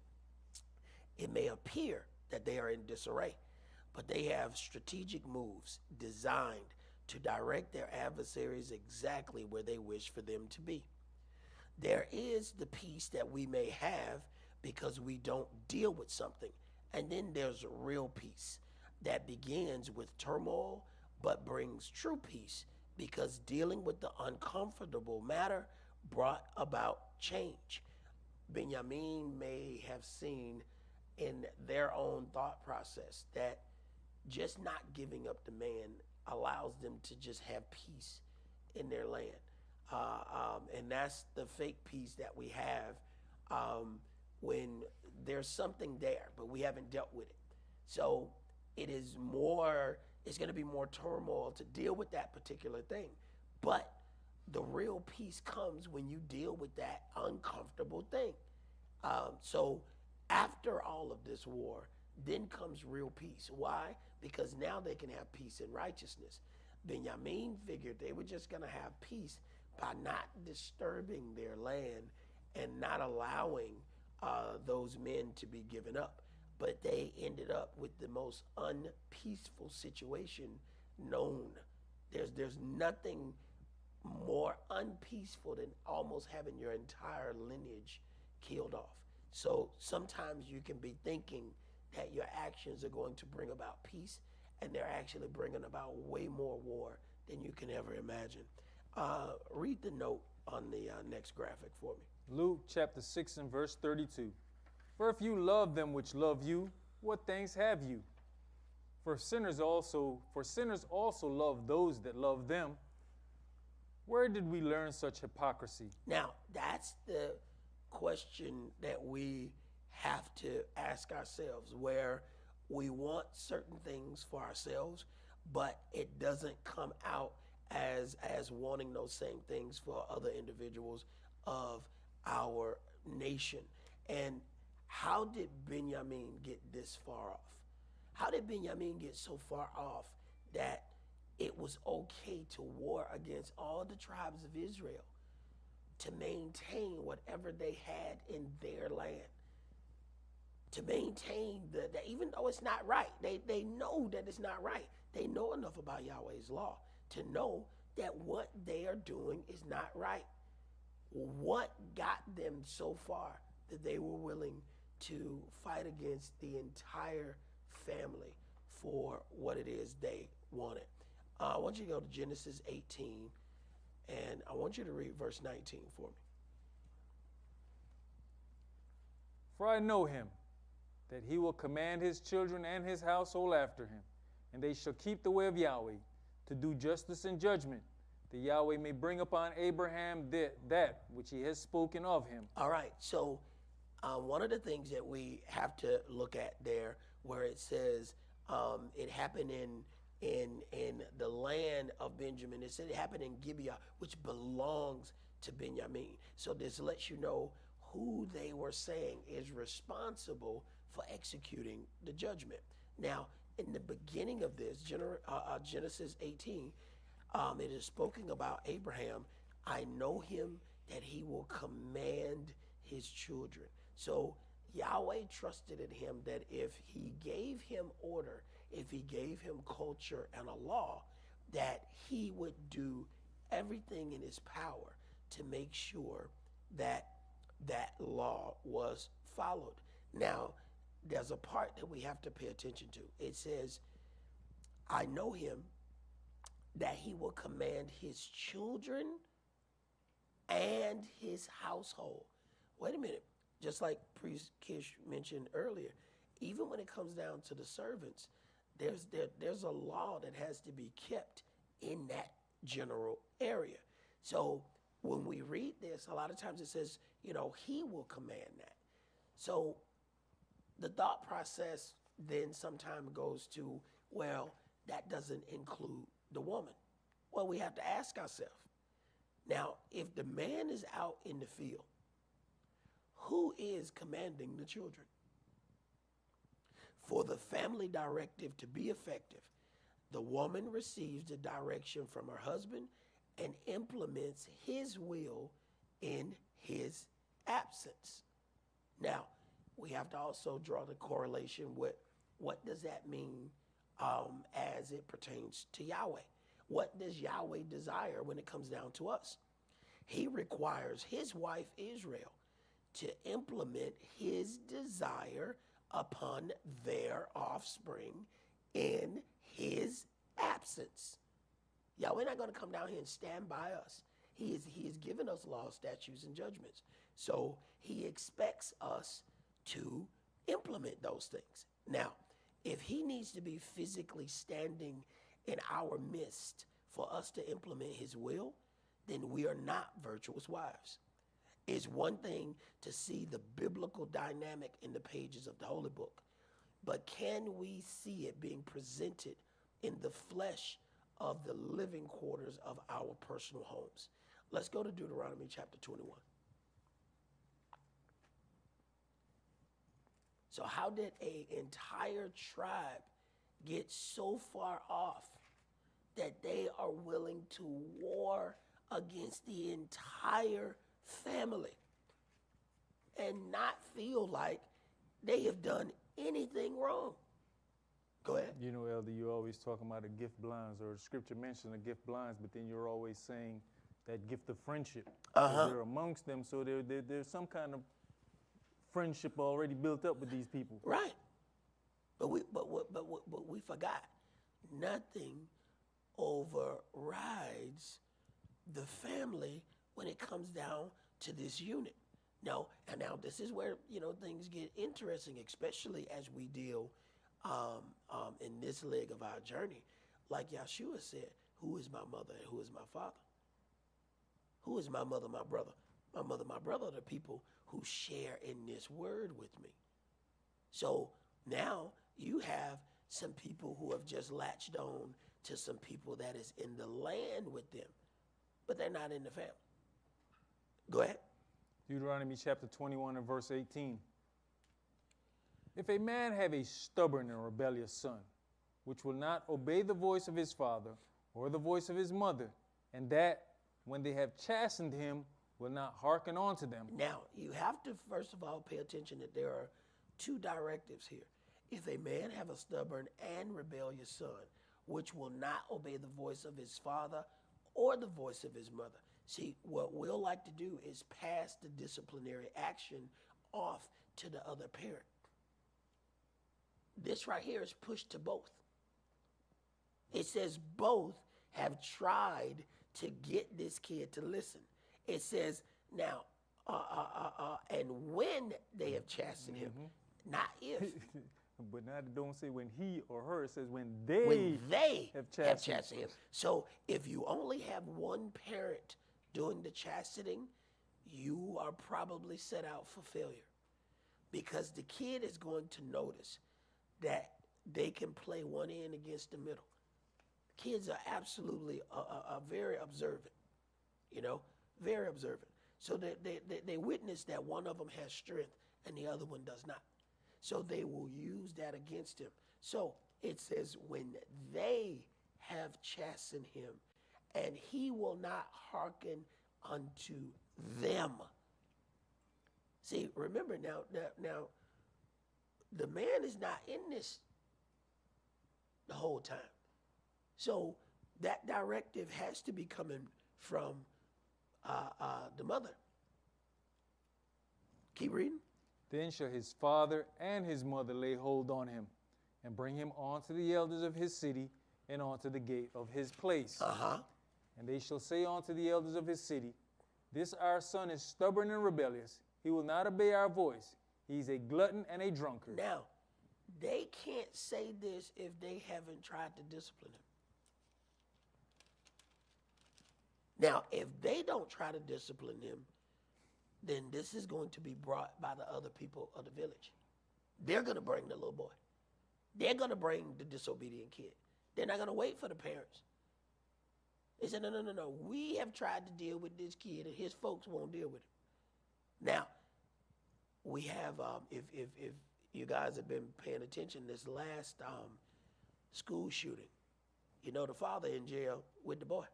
It may appear that they are in disarray, but they have strategic moves designed to direct their adversaries exactly where they wish for them to be. There is the peace that we may have because we don't deal with something. And then there's real peace that begins with turmoil but brings true peace because dealing with the uncomfortable matter brought about change. Benjamin may have seen in their own thought process that just not giving up the man allows them to just have peace in their land. And that's the fake peace that we have when there's something there, but we haven't dealt with it. So it's going to be more turmoil to deal with that particular thing. But the real peace comes when you deal with that uncomfortable thing. So after all of this war, then comes real peace. Why? Because now they can have peace and righteousness. Benjamin figured they were just going to have peace by not disturbing their land and not allowing those men to be given up. But they ended up with the most unpeaceful situation known. There's nothing more unpeaceful than almost having your entire lineage killed off. So sometimes you can be thinking that your actions are going to bring about peace, and they're actually bringing about way more war than you can ever imagine. Read the note on the next graphic for me. Luke chapter 6 and verse 32. For if you love them which love you, what thanks have you? For sinners also love those that love them. Where did we learn such hypocrisy? Now, that's the question that we have to ask ourselves, where we want certain things for ourselves, but it doesn't come out as wanting those same things for other individuals of our nation. And how did Benjamin get this far off? How did Benjamin get so far off that it was okay to war against all the tribes of Israel to maintain whatever they had in their land? To maintain that even though it's not right, they know that it's not right. They know enough about Yahweh's law to know that what they are doing is not right. what got them so far that they were willing to fight against the entire family for what it is they wanted. I want you to go to Genesis 18, and I want you to read verse 19 for me. For I know him, that he will command his children and his household after him, and they shall keep the way of Yahweh, to do justice and judgment, that Yahweh may bring upon Abraham that which he has spoken of him. All right, so one of the things that we have to look at there, where it says it happened in the land of Benjamin, it said it happened in Gibeah, which belongs to Benjamin. So this lets you know who they were saying is responsible for executing the judgment. Now, in the beginning of this, Genesis 18, it is spoken about Abraham. I know him that he will command his children. So Yahweh trusted in him that if he gave him order, if he gave him culture and a law, that he would do everything in his power to make sure that that law was followed. Now, there's a part that we have to pay attention to. It says, I know him that he will command his children and his household. Wait a minute. Just like Priest Kish mentioned earlier, even when it comes down to the servants, there's a law that has to be kept in that general area. So when we read this, a lot of times it says, he will command that. So the thought process then sometimes goes to, well, that doesn't include the woman. Well, we have to ask ourselves, now, if the man is out in the field, who is commanding the children? For the family directive to be effective, the woman receives the direction from her husband and implements his will in his absence. Now, we have to also draw the correlation with what does that mean as it pertains to Yahweh. What does Yahweh desire when it comes down to us? He requires his wife Israel to implement his desire upon their offspring in his absence. Yahweh not going to come down here and stand by us. He is given us laws, statutes, and judgments. So he expects us to implement those things. Now, if he needs to be physically standing in our midst for us to implement his will, then we are not virtuous wives. It's one thing to see the biblical dynamic in the pages of the Holy Book, but can we see it being presented in the flesh of the living quarters of our personal homes? Let's go to Deuteronomy chapter 21. So how did an entire tribe get so far off that they are willing to war against the entire family and not feel like they have done anything wrong? Go ahead. Elder, you're always talking about the gift blinds, or scripture mentions the gift blinds, but then you're always saying that gift of friendship. They're amongst them, so there's some kind of friendship already built up with these people. Right. But we forgot, nothing overrides the family when it comes down to this unit. Now this is where things get interesting, especially as we deal in this leg of our journey. Like Yeshua said, who is my mother and who is my father? Who is my mother, my brother? My mother, my brother are the people who share in this word with me. So now you have some people who have just latched on to some people that is in the land with them, but they're not in the family. Go ahead. Deuteronomy chapter 21 and verse 18. If a man have a stubborn and rebellious son, which will not obey the voice of his father or the voice of his mother, and that when they have chastened him, will not hearken unto them. Now, you have to, first of all, pay attention that there are two directives here. If a man have a stubborn and rebellious son, which will not obey the voice of his father or the voice of his mother. See, what we'll like to do is pass the disciplinary action off to the other parent. This right here is pushed to both. It says both have tried to get this kid to listen. It says now, and when they have chastened him, not if. But now it don't say when he or her, it says when they have chastened him. So if you only have one parent doing the chastening, you are probably set out for failure, because the kid is going to notice that they can play one end against the middle. Kids are absolutely very observant, very observant. So they witness that one of them has strength and the other one does not. So they will use that against him. So it says when they have chastened him, and he will not hearken unto them. See, remember now, the man is not in this the whole time. So that directive has to be coming from the mother. Keep reading. Then shall his father and his mother lay hold on him, and bring him on to the elders of his city, and unto the gate of his place. And they shall say unto the elders of his city, this our son is stubborn and rebellious. He will not obey our voice. He's a glutton and a drunkard. Now, they can't say this if they haven't tried to discipline him. Now, if they don't try to discipline him, then this is going to be brought by the other people of the village. They're going to bring the little boy. They're going to bring the disobedient kid. They're not going to wait for the parents. They said, no. We have tried to deal with this kid, and his folks won't deal with him. Now, we have, if you guys have been paying attention, this last school shooting, the father in jail with the boy.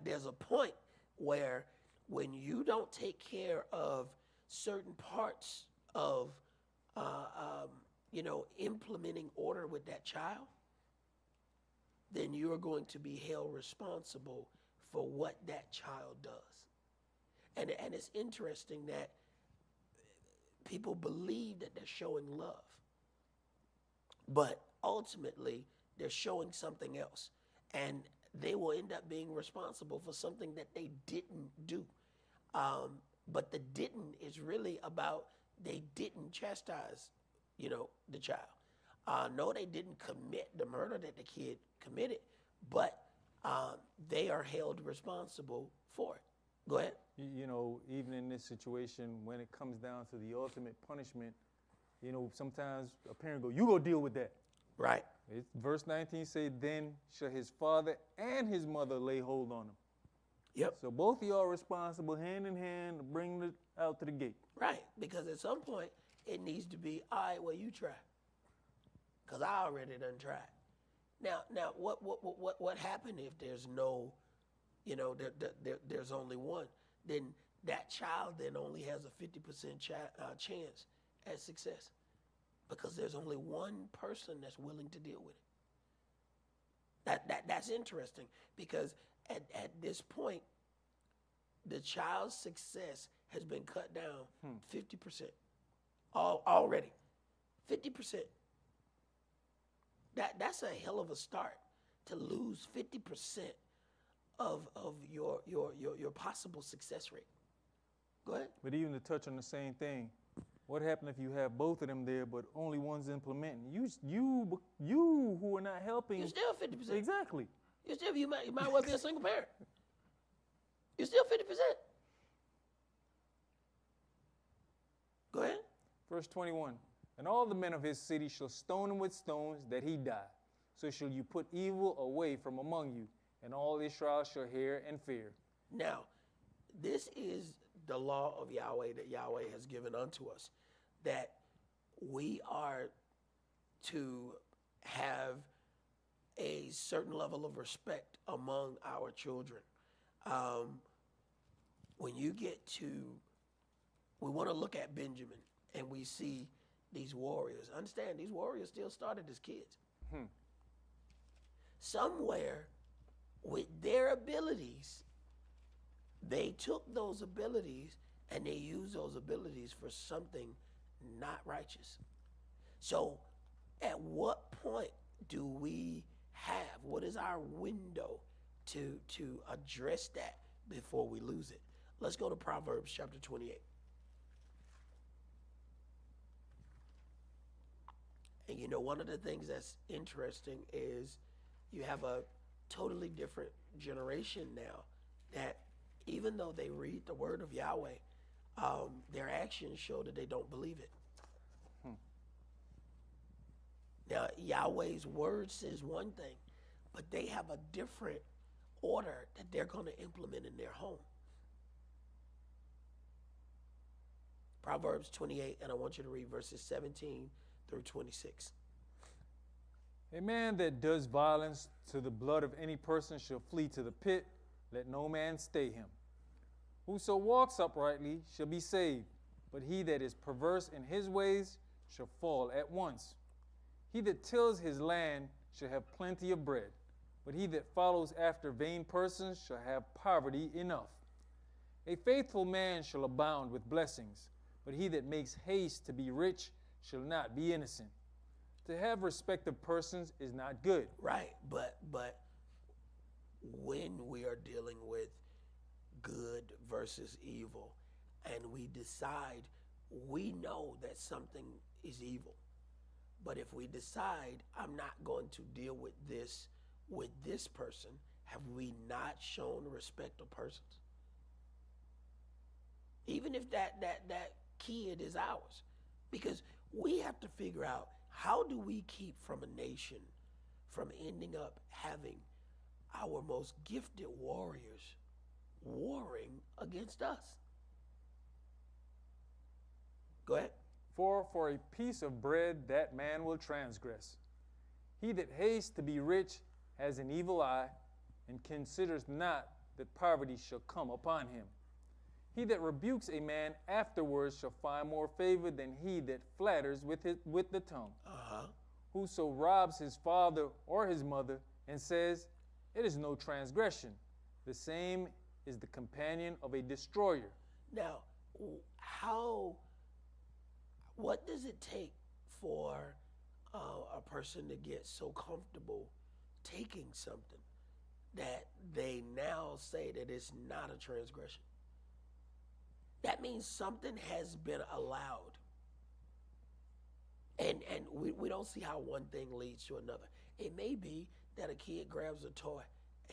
There's a point where when you don't take care of certain parts of, implementing order with that child, then you are going to be held responsible for what that child does. And it's interesting that people believe that they're showing love, but ultimately they're showing something else. And they will end up being responsible for something that they didn't do. But the didn't is really about they didn't chastise, the child. No, they didn't commit the murder that the kid committed, but they are held responsible for it. Go ahead. Even in this situation, when it comes down to the ultimate punishment, sometimes a parent go, you go deal with that. Right. Verse 19 say, then shall his father and his mother lay hold on him. Yep. So both of y'all are responsible hand in hand to bring it out to the gate. Right, because at some point it needs to be, all right, well, you try, because I already done tried. Now, what happened if there's no, there's only one? Then that child then only has a 50% chance at success, because there's only one person that's willing to deal with it. That's interesting, because at this point, the child's success has been cut down 50%. Already. 50%. That's a hell of a start, to lose 50% of your possible success rate. Go ahead. But even to touch on the same thing, what happens if you have both of them there, but only one's implementing? You who are not helping. You're still 50%. Exactly. You might well be a single parent. You're still 50%. Go ahead. Verse 21, and all the men of his city shall stone him with stones, that he die. So shall you put evil away from among you, and all Israel shall hear and fear. Now, this is the law of Yahweh that Yahweh has given unto us, that we are to have a certain level of respect among our children. When you get to, we want to look at Benjamin, and we see these warriors. Understand, these warriors still started as kids. Somewhere with their abilities, they took those abilities and they used those abilities for something not righteous. So, at what point do we have? What is our window to address that before we lose it? Let's go to Proverbs chapter 28. And you know, one of the things that's interesting is you have a totally different generation now that even though they read the word of Yahweh, their actions show that they don't believe it. Now, Yahweh's word says one thing, but they have a different order that they're going to implement in their home. Proverbs 28, and I want you to read verses 17 through 26. A man that does violence to the blood of any person shall flee to the pit. Let no man stay him. Whoso walks uprightly shall be saved, but he that is perverse in his ways shall fall at once. He that tills his land shall have plenty of bread, but he that follows after vain persons shall have poverty enough. A faithful man shall abound with blessings, but he that makes haste to be rich shall not be innocent. To have respect of persons is not good. Right, but when we are dealing with good versus evil, and we decide, we know that something is evil. But if we decide, I'm not going to deal with this person, have we not shown respect of persons? Even if that kid is ours. Because we have to figure out, how do we keep from a nation from ending up having our most gifted warriors warring against us? Go ahead. For a piece of bread that man will transgress. He that hastes to be rich has an evil eye, and considers not that poverty shall come upon him. He that rebukes a man afterwards shall find more favor than he that flatters with the tongue. Whoso robs his father or his mother and says, it is no transgression, the same is the companion of a destroyer. Now, what does it take for a person to get so comfortable taking something that they now say that it's not a transgression? That means something has been allowed. And we don't see how one thing leads to another. It may be that a kid grabs a toy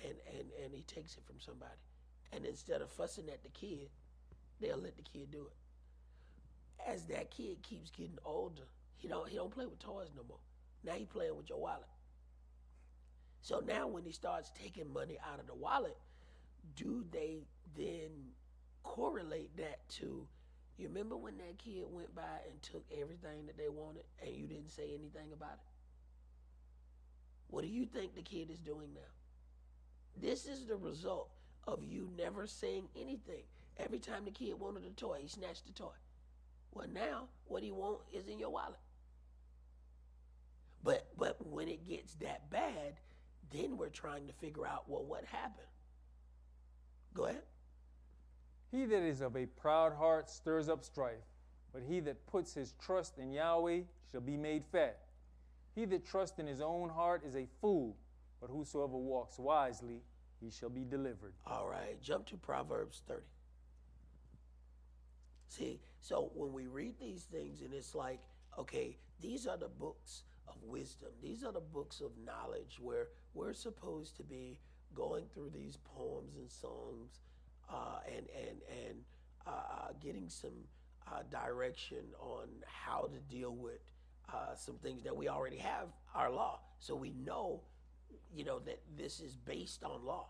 and he takes it from somebody. And instead of fussing at the kid, they'll let the kid do it. As that kid keeps getting older, he don't play with toys no more. Now he playing with your wallet. So now when he starts taking money out of the wallet, do they then correlate that to, you remember when that kid went by and took everything that they wanted and you didn't say anything about it? What do you think the kid is doing now? This is the result of you never saying anything. Every time the kid wanted a toy, he snatched the toy. Well, now what he wants is in your wallet. But when it gets that bad, then we're trying to figure out, well, what happened? Go ahead. He that is of a proud heart stirs up strife, but he that puts his trust in Yahweh shall be made fat. He that trusts in his own heart is a fool, but whosoever walks wisely, he shall be delivered. All right, jump to Proverbs 30. See, so when we read these things and it's like, okay, these are the books of wisdom. These are the books of knowledge where we're supposed to be going through these poems and songs and getting some direction on how to deal with some things that we already have our law. So we know, that this is based on law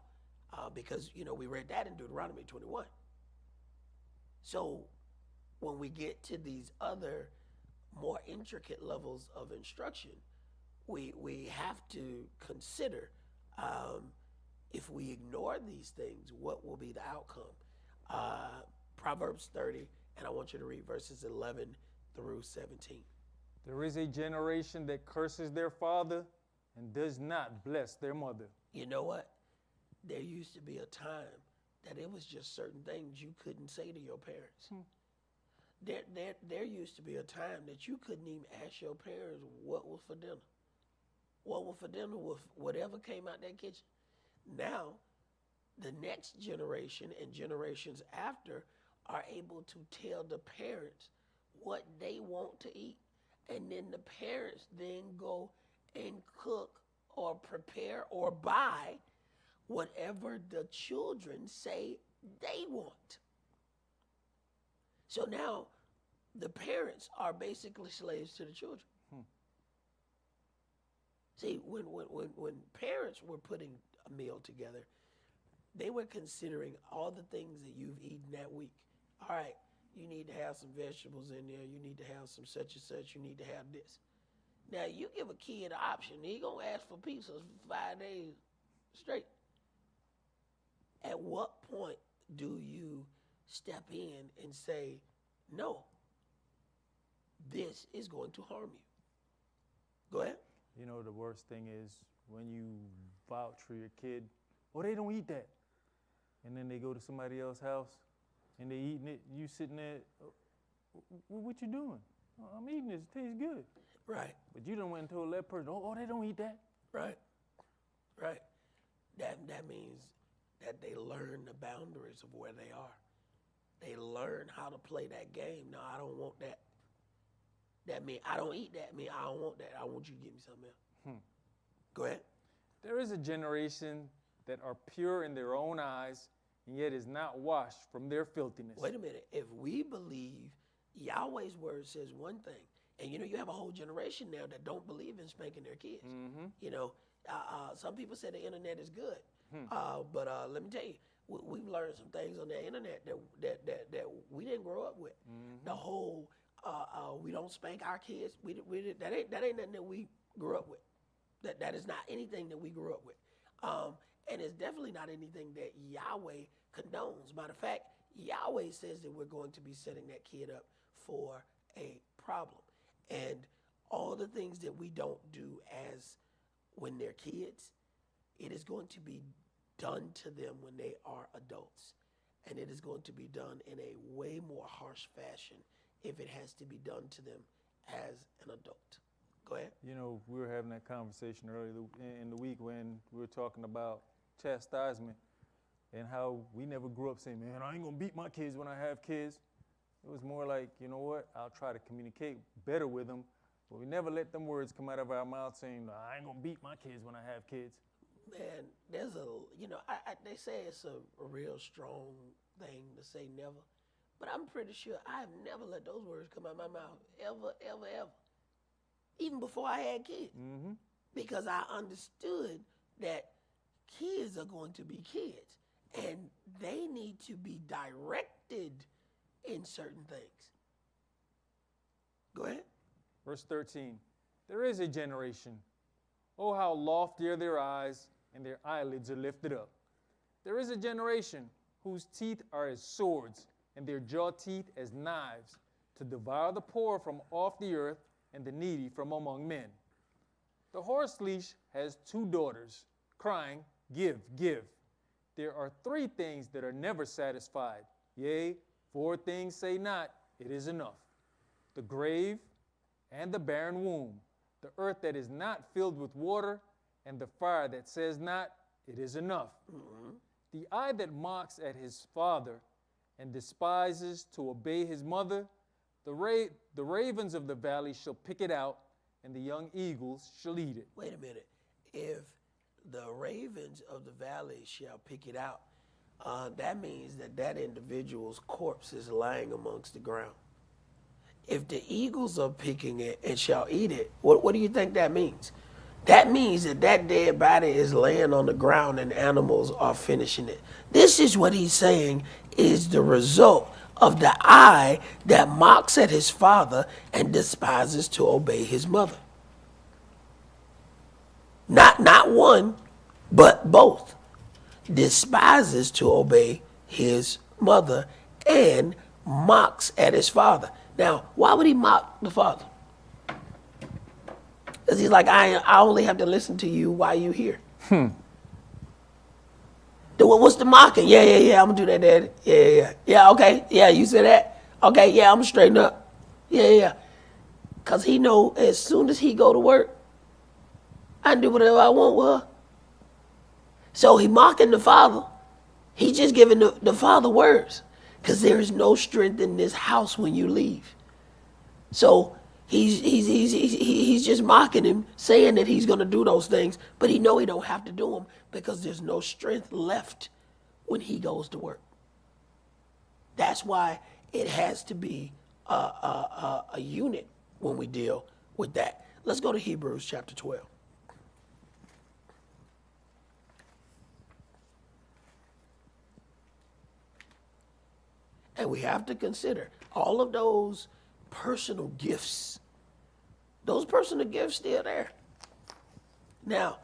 because, we read that in Deuteronomy 21. So when we get to these other more intricate levels of instruction, we have to consider if we ignore these things, what will be the outcome? Proverbs 30, and I want you to read verses 11 through 17. There is a generation that curses their father and does not bless their mother. You know what? there used to be a time that it was just certain things you couldn't say to your parents. There used to be a time that you couldn't even ask your parents what was for dinner. What was for dinner was whatever came out that kitchen. Now, the next generation and generations after are able to tell the parents what they want to eat. And then the parents then go and cook or prepare or buy whatever the children say they want. So now the parents are basically slaves to the children. See, when parents were putting a meal together, they were considering all the things that you've eaten that week. All right, you need to have some vegetables in there. You need to have some such and such. You need to have this. Now, you give a kid an option. He going to ask for pizza 5 days straight. At what point do you step in and say, no, this is going to harm you? Go ahead. You know, the worst thing is when you vouch for your kid, oh, they don't eat that. And then they go to somebody else's house and they eating it. You sitting there, what you doing? Oh, I'm eating this. It tastes good. Right. But you done went and told that person, oh, they don't eat that. Right. Right. That means that they learn the boundaries of where they are. They learn how to play that game. No, I don't want that. That means I don't eat that. I mean, I don't want that. I want you to give me something else. Go ahead. There is a generation that are pure in their own eyes and yet is not washed from their filthiness. Wait a minute. If we believe Yahweh's word says one thing, and you have a whole generation now that don't believe in spanking their kids. Some people say the internet is good, but let me tell you, we've learned some things on the internet that we didn't grow up with. The whole we don't spank our kids. That ain't nothing that we grew up with. That is not anything that we grew up with, and it's definitely not anything that Yahweh condones. Matter of fact, Yahweh says that we're going to be setting that kid up for a problem, and all the things that we don't do as when they're kids, it is going to be done to them when they are adults, and it is going to be done in a way more harsh fashion if it has to be done to them as an adult. Go ahead. You know, we were having that conversation earlier in the week when we were talking about chastisement and how we never grew up saying, man, I ain't gonna beat my kids when I have kids. It was more like, you know what, I'll try to communicate better with them, but we never let them words come out of our mouth saying, I ain't gonna beat my kids when I have kids. Man, there's they say it's a real strong thing to say never, but I'm pretty sure I have never let those words come out of my mouth, ever, ever, ever. Even before I had kids, because I understood that kids are going to be kids, and they need to be directed in certain things. Go ahead. Verse 13, there is a generation, oh, how lofty are their eyes, and their eyelids are lifted up. There is a generation whose teeth are as swords, and their jaw teeth as knives, to devour the poor from off the earth, and the needy from among men. The horse leash has 2 daughters, crying, give, give. There are 3 things that are never satisfied. Yea, 4 things say not, it is enough. The grave and the barren womb, the earth that is not filled with water, and the fire that says not, it is enough. The eye that mocks at his father and despises to obey his mother, the ravens of the valley shall pick it out, and the young eagles shall eat it. Wait a minute. If the ravens of the valley shall pick it out, that means that individual's corpse is lying amongst the ground. If the eagles are picking it and shall eat it, what do you think that means? That means that dead body is laying on the ground and animals are finishing it. This is what he's saying is the result of the eye that mocks at his father and despises to obey his mother. Not one, but both. Despises to obey his mother and mocks at his father. Now, why would he mock the father? Because he's like, I only have to listen to you while you're here. What's the mocking? Yeah. I'm gonna do that, Daddy. Yeah. Okay. Yeah, you said that. Okay. Yeah, I'm gonna straighten up. Yeah. Cause he know as soon as he go to work, I can do whatever I want with her. So he mocking the father. He just giving the father words. Cause there is no strength in this house when you leave. So he's just mocking him, saying that he's gonna do those things, but he know he don't have to do them because there's no strength left when he goes to work. That's why it has to be a unit when we deal with that. Let's go to Hebrews chapter 12. And we have to consider all of those personal gifts. Those personal gifts still there. Now,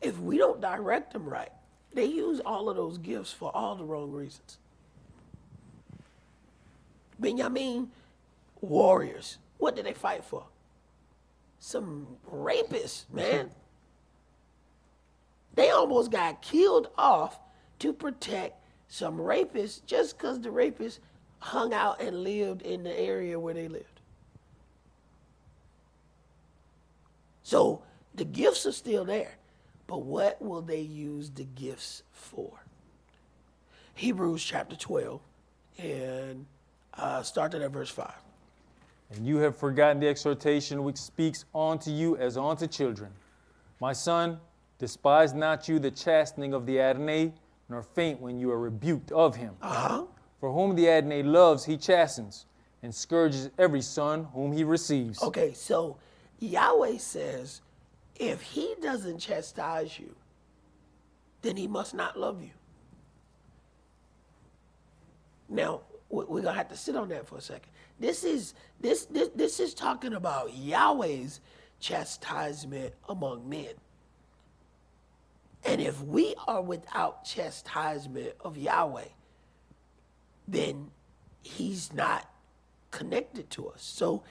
if we don't direct them right, they use all of those gifts for all the wrong reasons. Benjamin, warriors. What did they fight for? Some rapists, man. They almost got killed off to protect some rapists just because the rapists hung out and lived in the area where they lived. So the gifts are still there, but what will they use the gifts for? Hebrews chapter 12, and started at verse 5. And you have forgotten the exhortation which speaks unto you as unto children. My son, despise not you the chastening of the Adonai, nor faint when you are rebuked of him. For whom the Adonai loves, he chastens, and scourges every son whom he receives. Okay, so Yahweh says, if he doesn't chastise you, then he must not love you. Now, we're going to have to sit on that for a second. This is talking about Yahweh's chastisement among men. And if we are without chastisement of Yahweh, then he's not connected to us. So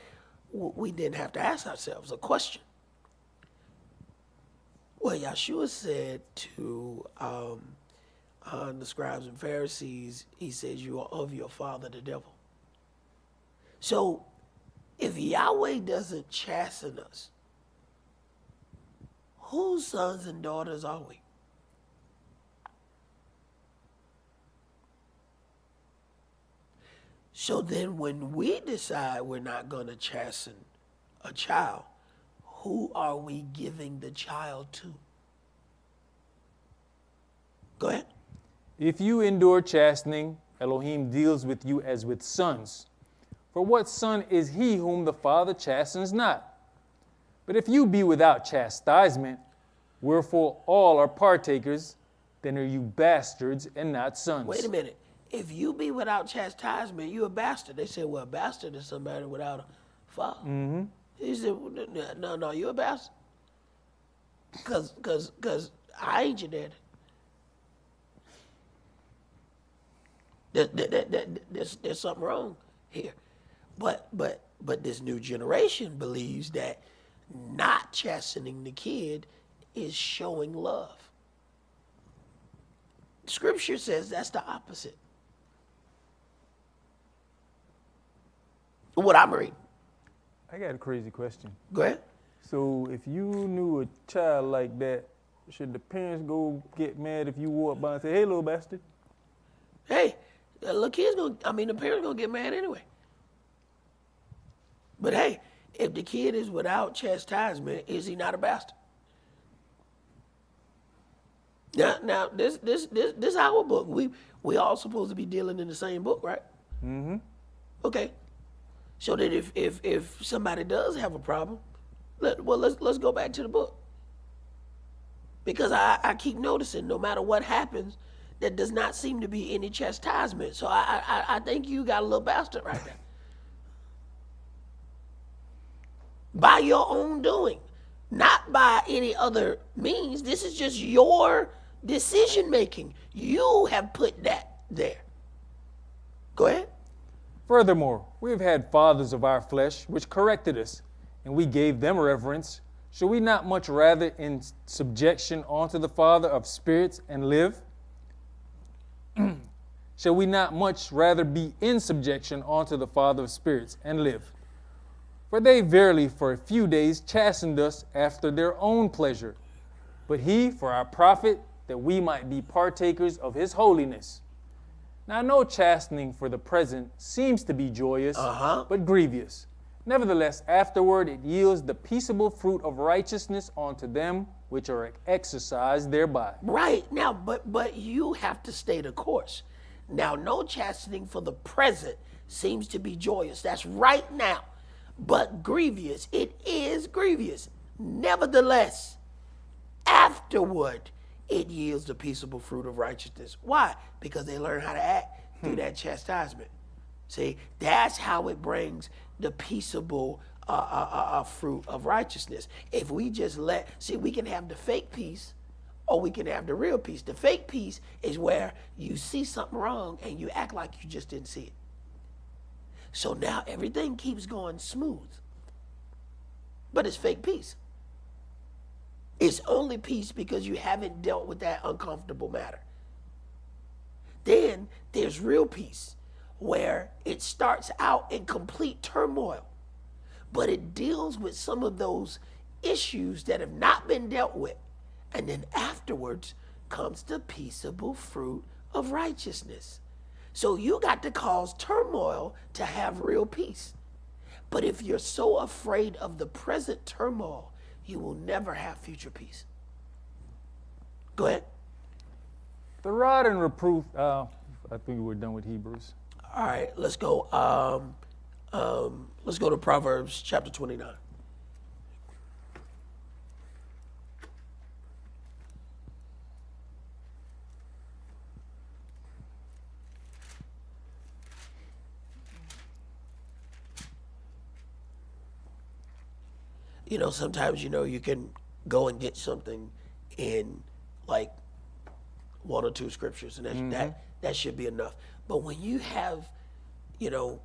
we then have to ask ourselves a question. Well, Yeshua said to the scribes and Pharisees, he says, you are of your father, the devil. So if Yahweh doesn't chasten us, whose sons and daughters are we? So then when we decide we're not going to chasten a child, who are we giving the child to? Go ahead. If you endure chastening, Elohim deals with you as with sons. For what son is he whom the Father chastens not? But if you be without chastisement, wherefore all are partakers, then are you bastards and not sons. Wait a minute. If you be without chastisement, you're a bastard. They said, well, a bastard is somebody without a father. Mm-hmm. He said, no, you're a bastard. Because I ain't your daddy. There's something wrong here. But this new generation believes that not chastening the kid is showing love. Scripture says that's the opposite. What I'm reading. I got a crazy question. Go ahead. So if you knew a child like that, should the parents go get mad if you walk by and say, hey, little bastard? Hey, the little kid's the parents gonna get mad anyway. But hey, if the kid is without chastisement, is he not a bastard? Now this our book. We all supposed to be dealing in the same book, right? Mm-hmm. Okay. So that if somebody does have a problem, let's go back to the book. Because I keep noticing no matter what happens, there does not seem to be any chastisement. So I think you got a little bastard right there. By your own doing, not by any other means. This is just your decision making. You have put that there. Go ahead. Furthermore, we have had fathers of our flesh which corrected us, and we gave them reverence. Shall we not much rather in subjection unto the Father of spirits and live? Shall we not much rather be in subjection unto the Father of spirits and live? For they verily for a few days chastened us after their own pleasure, but he for our profit, that we might be partakers of his holiness. Now no chastening for the present seems to be joyous, but grievous. Nevertheless, afterward it yields the peaceable fruit of righteousness unto them which are exercised thereby. Right. Now, but you have to stay the course. Now, no chastening for the present seems to be joyous. That's right now. But grievous. It is grievous. Nevertheless, afterward, it yields the peaceable fruit of righteousness. Why? Because they learn how to act through that chastisement. See, that's how it brings the peaceable fruit of righteousness. If we just we can have the fake peace or we can have the real peace. The fake peace is where you see something wrong and you act like you just didn't see it. So now everything keeps going smooth. But it's fake peace. It's only peace because you haven't dealt with that uncomfortable matter. Then there's real peace, where it starts out in complete turmoil, but it deals with some of those issues that have not been dealt with. And then afterwards comes the peaceable fruit of righteousness. So you got to cause turmoil to have real peace. But if you're so afraid of the present turmoil, you will never have future peace. Go ahead. The rod and reproof, I think we're done with Hebrews. All right, let's go. Let's go to Proverbs chapter 29. You know, sometimes, you can go and get something in like one or two scriptures, and that should be enough. But when you have, when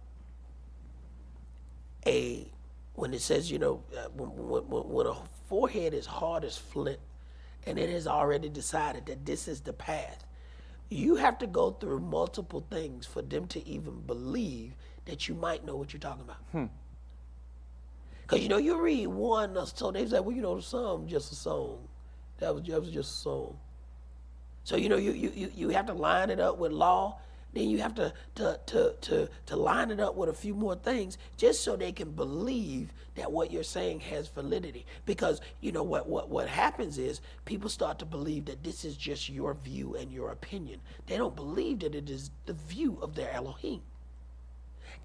it says, when a forehead is hard as flint, and it has already decided that this is the path, you have to go through multiple things for them to even believe that you might know what you're talking about. Because, you read one, so they say, well, the psalm just a song. That was just a song. So, you have to line it up with law. Then you have to line it up with a few more things just so they can believe that what you're saying has validity. Because, what happens is people start to believe that this is just your view and your opinion. They don't believe that it is the view of their Elohim.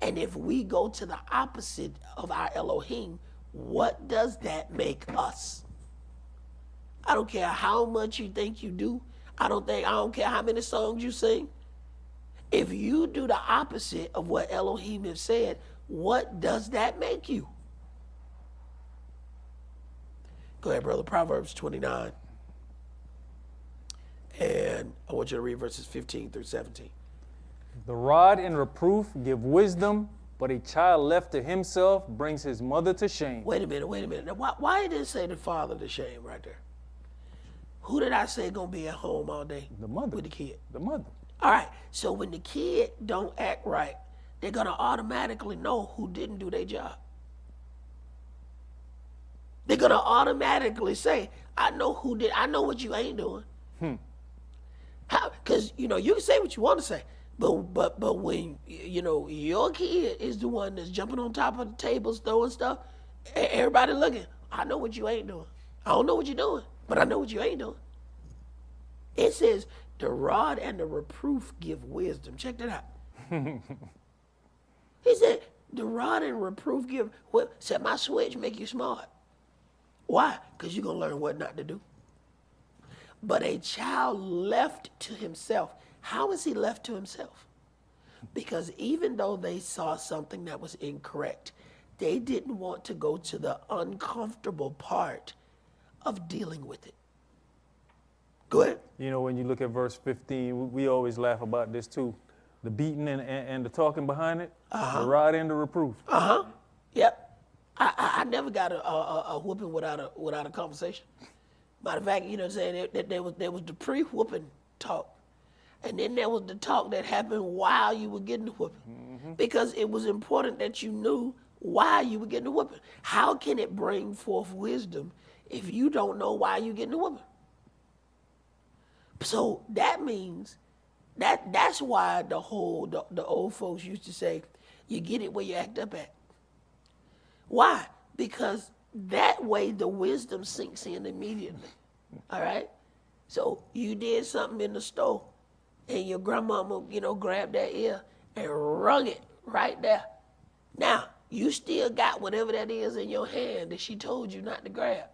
And if we go to the opposite of our Elohim, what does that make us? I don't care how much you think you do. I don't care how many songs you sing. If you do the opposite of what Elohim has said, what does that make you? Go ahead, brother. Proverbs 29. And I want you to read verses 15 through 17. The rod and reproof give wisdom, but a child left to himself brings his mother to shame. Wait a minute. Now, why did it say the father to shame right there? Who did I say going to be at home all day? The mother. With the kid. The mother. All right. So when the kid don't act right, they're going to automatically know who didn't do their job. They're going to automatically say, I know who did. I know what you ain't doing. Because, you can say what you want to say. But when, your kid is the one that's jumping on top of the tables, throwing stuff, everybody looking, I know what you ain't doing. I don't know what you're doing, but I know what you ain't doing. It says, the rod and the reproof give wisdom. Check that out. He said, the rod and reproof give, said my switch make you smart. Why? Because you're going to learn what not to do. But a child left to himself, how is he left to himself? Because even though they saw something that was incorrect, they didn't want to go to the uncomfortable part of dealing with it. Go ahead. When you look at verse 15, we always laugh about this too. The beating and the talking behind it, the rod and the reproof. Yep. I never got a whooping without a conversation. Matter of fact, there was the pre-whooping talk. And then there was the talk that happened while you were getting the whooping. Because it was important that you knew why you were getting the whooping. How can it bring forth wisdom if you don't know why you're getting the whooping? So that means that's why the old folks used to say, you get it where you act up at. Why? Because that way the wisdom sinks in immediately. All right? So you did something in the store and your grandmama, grabbed that ear and wrung it right there. Now, you still got whatever that is in your hand that she told you not to grab.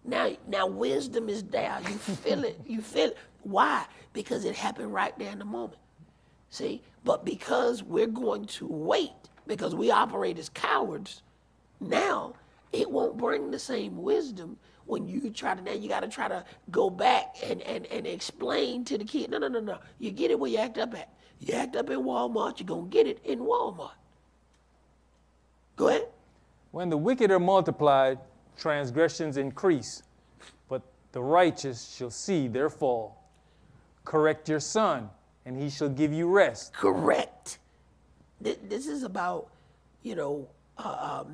Now wisdom is there. You feel it. You feel it. Why? Because it happened right there in the moment. See? But because we're going to wait, because we operate as cowards, now it won't bring the same wisdom when you try to, now you got to try to go back and explain to the kid. No. You get it where you act up at. You act up in Walmart, you're going to get it in Walmart. Go ahead. When the wicked are multiplied, transgressions increase, but the righteous shall see their fall. Correct your son, and he shall give you rest. Correct. This is about,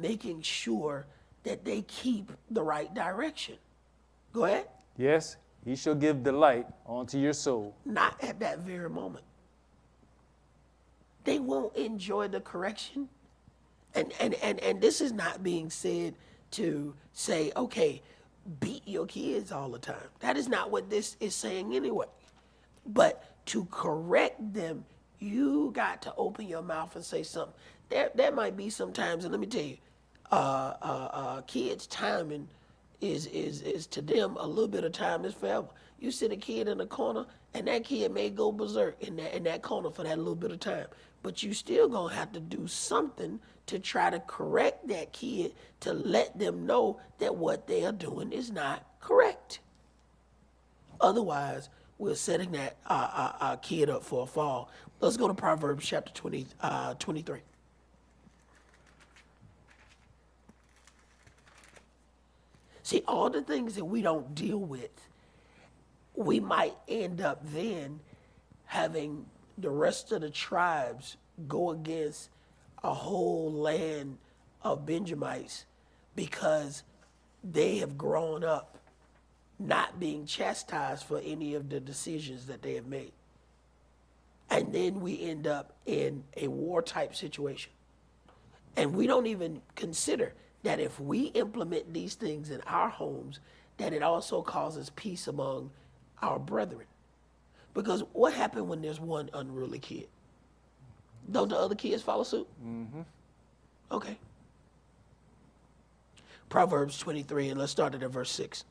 making sure that they keep the right direction. Go ahead. Yes, he shall give delight unto your soul. Not at that very moment. They won't enjoy the correction. And this is not being said to say, okay, beat your kids all the time. That is not what this is saying anyway. But to correct them, you got to open your mouth and say something. There might be some times, and let me tell you, kids' timing is to them a little bit of time is forever. You sit a kid in a corner, and that kid may go berserk in that corner for that little bit of time. But you still gonna have to do something to try to correct that kid, to let them know that what they are doing is not correct. Otherwise, we're setting that kid up for a fall. Let's go to Proverbs chapter 23. See, all the things that we don't deal with, we might end up then having the rest of the tribes go against a whole land of Benjamites because they have grown up not being chastised for any of the decisions that they have made. And then we end up in a war-type situation. And we don't even consider that if we implement these things in our homes, that it also causes peace among our brethren. Because what happens when there's one unruly kid? Don't the other kids follow suit? Mm-hmm. Okay. Proverbs 23, and let's start at verse 6.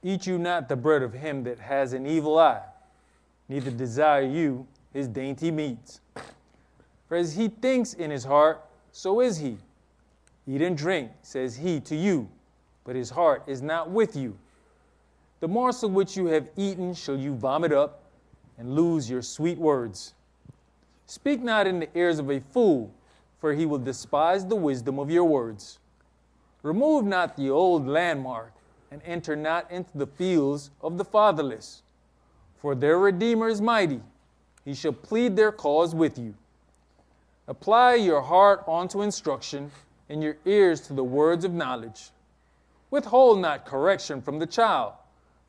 Eat you not the bread of him that has an evil eye, neither desire you his dainty meats. For as he thinks in his heart, so is he. Eat and drink, says he to you, but his heart is not with you. The morsel which you have eaten shall you vomit up, and lose your sweet words. Speak not in the ears of a fool, for he will despise the wisdom of your words. Remove not the old landmark, and enter not into the fields of the fatherless. For their Redeemer is mighty, he shall plead their cause with you. Apply your heart unto instruction, and your ears to the words of knowledge. Withhold not correction from the child,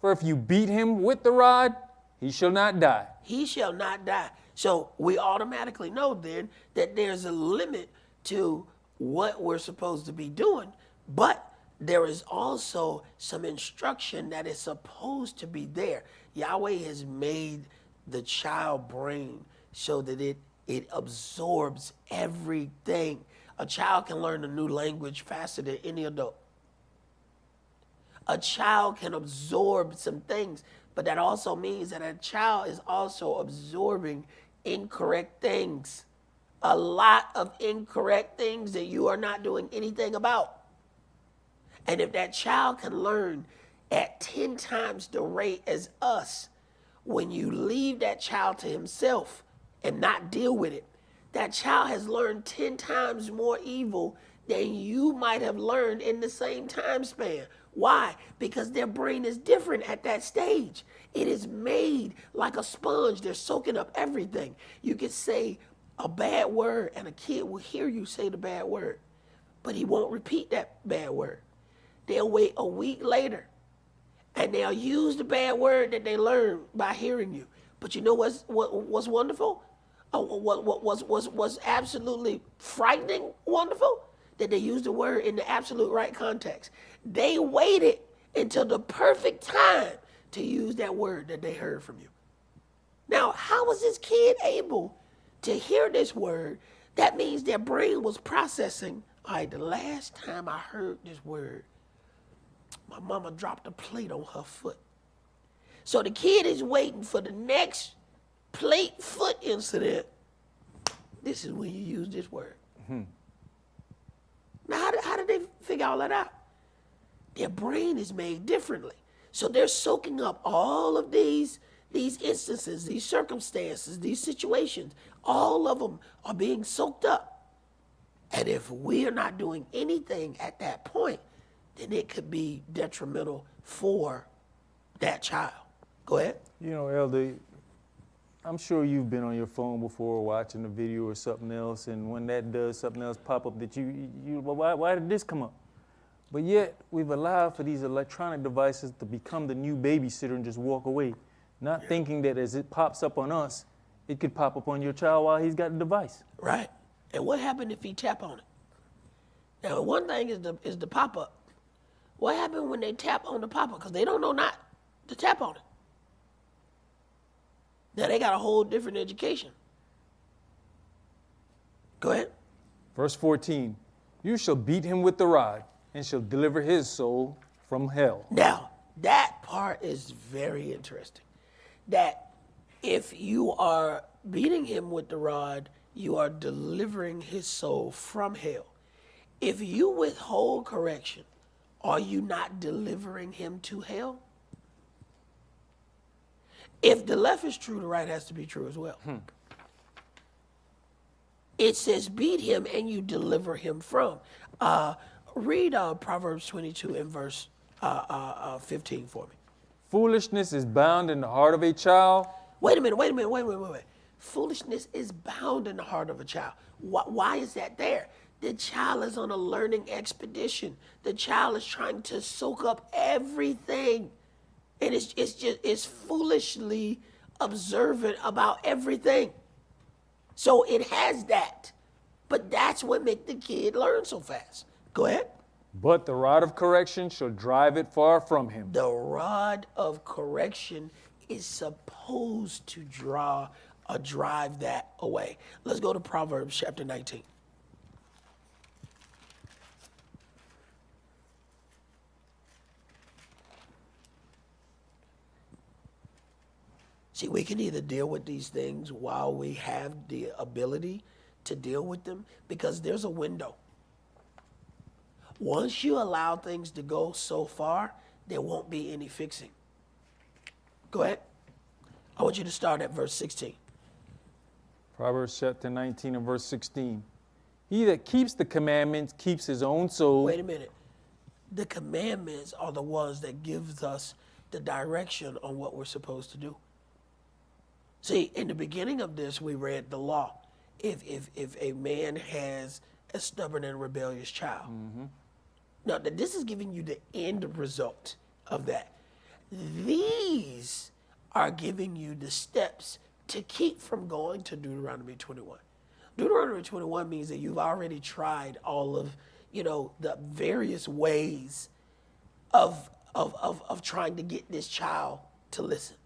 for if you beat him with the rod, he shall not die. He shall not die. So we automatically know then that there's a limit to what we're supposed to be doing, but there is also some instruction that is supposed to be there. Yahweh has made the child brain so that it absorbs everything. A child can learn a new language faster than any adult. A child can absorb some things, but that also means that a child is also absorbing incorrect things. A lot of incorrect things that you are not doing anything about. And if that child can learn at 10 times the rate as us, when you leave that child to himself and not deal with it, that child has learned 10 times more evil than you might have learned in the same time span. Why? Because their brain is different at that stage. It is made like a sponge. They're soaking up everything. You can say a bad word and a kid will hear you say the bad word, but he won't repeat that bad word. They'll wait a week later and they'll use the bad word that they learned by hearing you. But you know what's wonderful? What was absolutely frightening wonderful? That they used the word in the absolute right context. They waited until the perfect time to use that word that they heard from you. Now, how was this kid able to hear this word? That means their brain was processing, all right, the last time I heard this word, my mama dropped a plate on her foot. So the kid is waiting for the next plate foot incident. This is when you use this word. Mm-hmm. Now, how did they figure all that out? Their brain is made differently. So they're soaking up all of these instances, these circumstances, these situations. All of them are being soaked up. And if we are not doing anything at that point, then it could be detrimental for that child. Go ahead. You know, Elder, I'm sure you've been on your phone before watching a video or something else, and when that does, something else pop up that why did this come up? But yet, we've allowed for these electronic devices to become the new babysitter and just walk away, not thinking that as it pops up on us, it could pop up on your child while he's got the device. Right. And what happened if he tap on it? Now, one thing is the pop-up. What happened when they tap on the pop-up? Because they don't know not to tap on it. Now, they got a whole different education. Go ahead. Verse 14, you shall beat him with the rod and shall deliver his soul from hell. Now, that part is very interesting. That if you are beating him with the rod, you are delivering his soul from hell. If you withhold correction, are you not delivering him to hell? If the left is true, the right has to be true as well. It says beat him and you deliver him from. Read Proverbs 22 and verse 15 for me. Foolishness is bound in the heart of a child. Wait a minute. Foolishness is bound in the heart of a child. Why is that there? The child is on a learning expedition. The child is trying to soak up everything. And it's foolishly observant about everything. So it has that. But that's what makes the kid learn so fast. Go ahead. But the rod of correction shall drive it far from him. The rod of correction is supposed to drive that away. Let's go to Proverbs chapter 19. See, we can either deal with these things while we have the ability to deal with them, because there's a window. Once you allow things to go so far, there won't be any fixing. Go ahead. I want you to start at verse 16. Proverbs chapter 19 and verse 16. He that keeps the commandments keeps his own soul. Wait a minute. The commandments are the ones that gives us the direction on what we're supposed to do. See, in the beginning of this, we read the law. If a man has a stubborn and rebellious child. Mm-hmm. Now, this is giving you the end result of that. These are giving you the steps to keep from going to Deuteronomy 21. Deuteronomy 21 means that you've already tried all of, the various ways of trying to get this child to listen.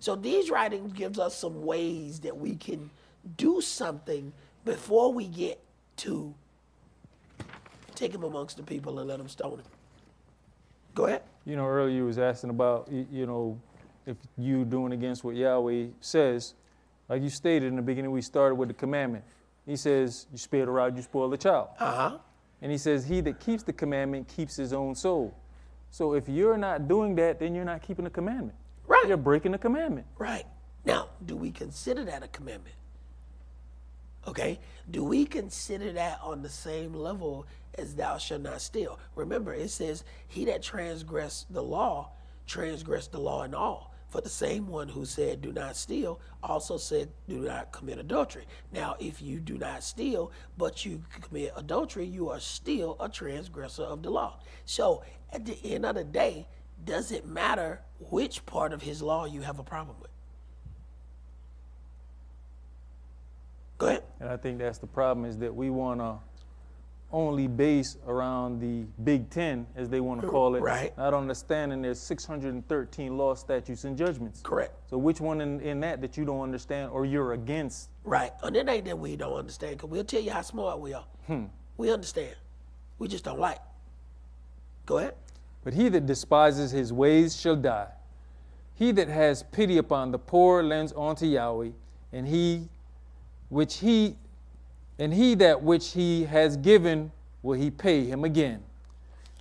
So these writings gives us some ways that we can do something before we get to take him amongst the people and let him stone him. Go ahead. Earlier you was asking about, if you doing against what Yahweh says. Like you stated in the beginning, we started with the commandment. He says, you spare the rod, you spoil the child. Uh-huh. And he says, he that keeps the commandment keeps his own soul. So if you're not doing that, then you're not keeping the commandment. Right. You're breaking the commandment. Right. Now, do we consider that a commandment? Okay? Do we consider that on the same level as thou shalt not steal? Remember, it says, he that transgressed the law in all. For the same one who said, do not steal, also said, do not commit adultery. Now, if you do not steal, but you commit adultery, you are still a transgressor of the law. So, at the end of the day, does it matter which part of his law you have a problem with? Go ahead. And I think that's the problem, is that we want to only base around the Big Ten, as they want to call it. Right. Not understanding there's 613 laws, statutes, and judgments. Correct. So which one in that you don't understand or you're against? Right. And it ain't that we don't understand, because we'll tell you how smart we are. We understand. We just don't like. Go ahead. But he that despises his ways shall die. He that has pity upon the poor lends unto Yahweh, and he that which he has given will he pay him again.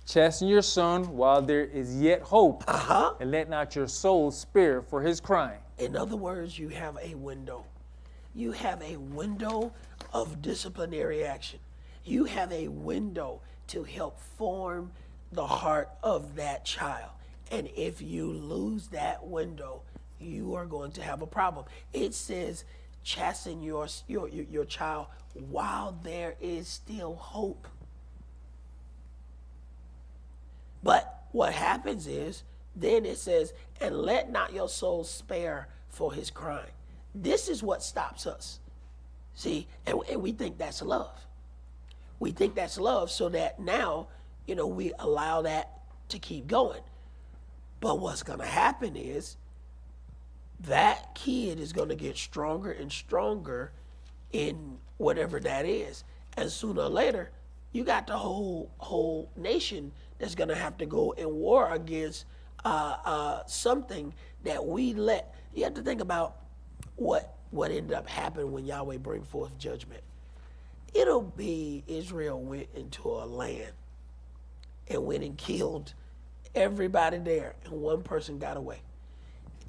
Chasten your son while there is yet hope, and let not your soul spare for his crying. In other words, you have a window. You have a window of disciplinary action. You have a window to help form the heart of that child. And if you lose that window, you are going to have a problem. It says, chasten your child while there is still hope. But what happens is, then it says, and let not your soul spare for his crying. This is what stops us. See, and we think that's love. We think that's love, so that now, we allow that to keep going. But what's going to happen is, that kid is going to get stronger and stronger in whatever that is. And sooner or later, you got the whole nation that's going to have to go in war against something that we let. You have to think about what ended up happening when Yahweh bring forth judgment. It'll be Israel went into a land and went and killed everybody there, and one person got away.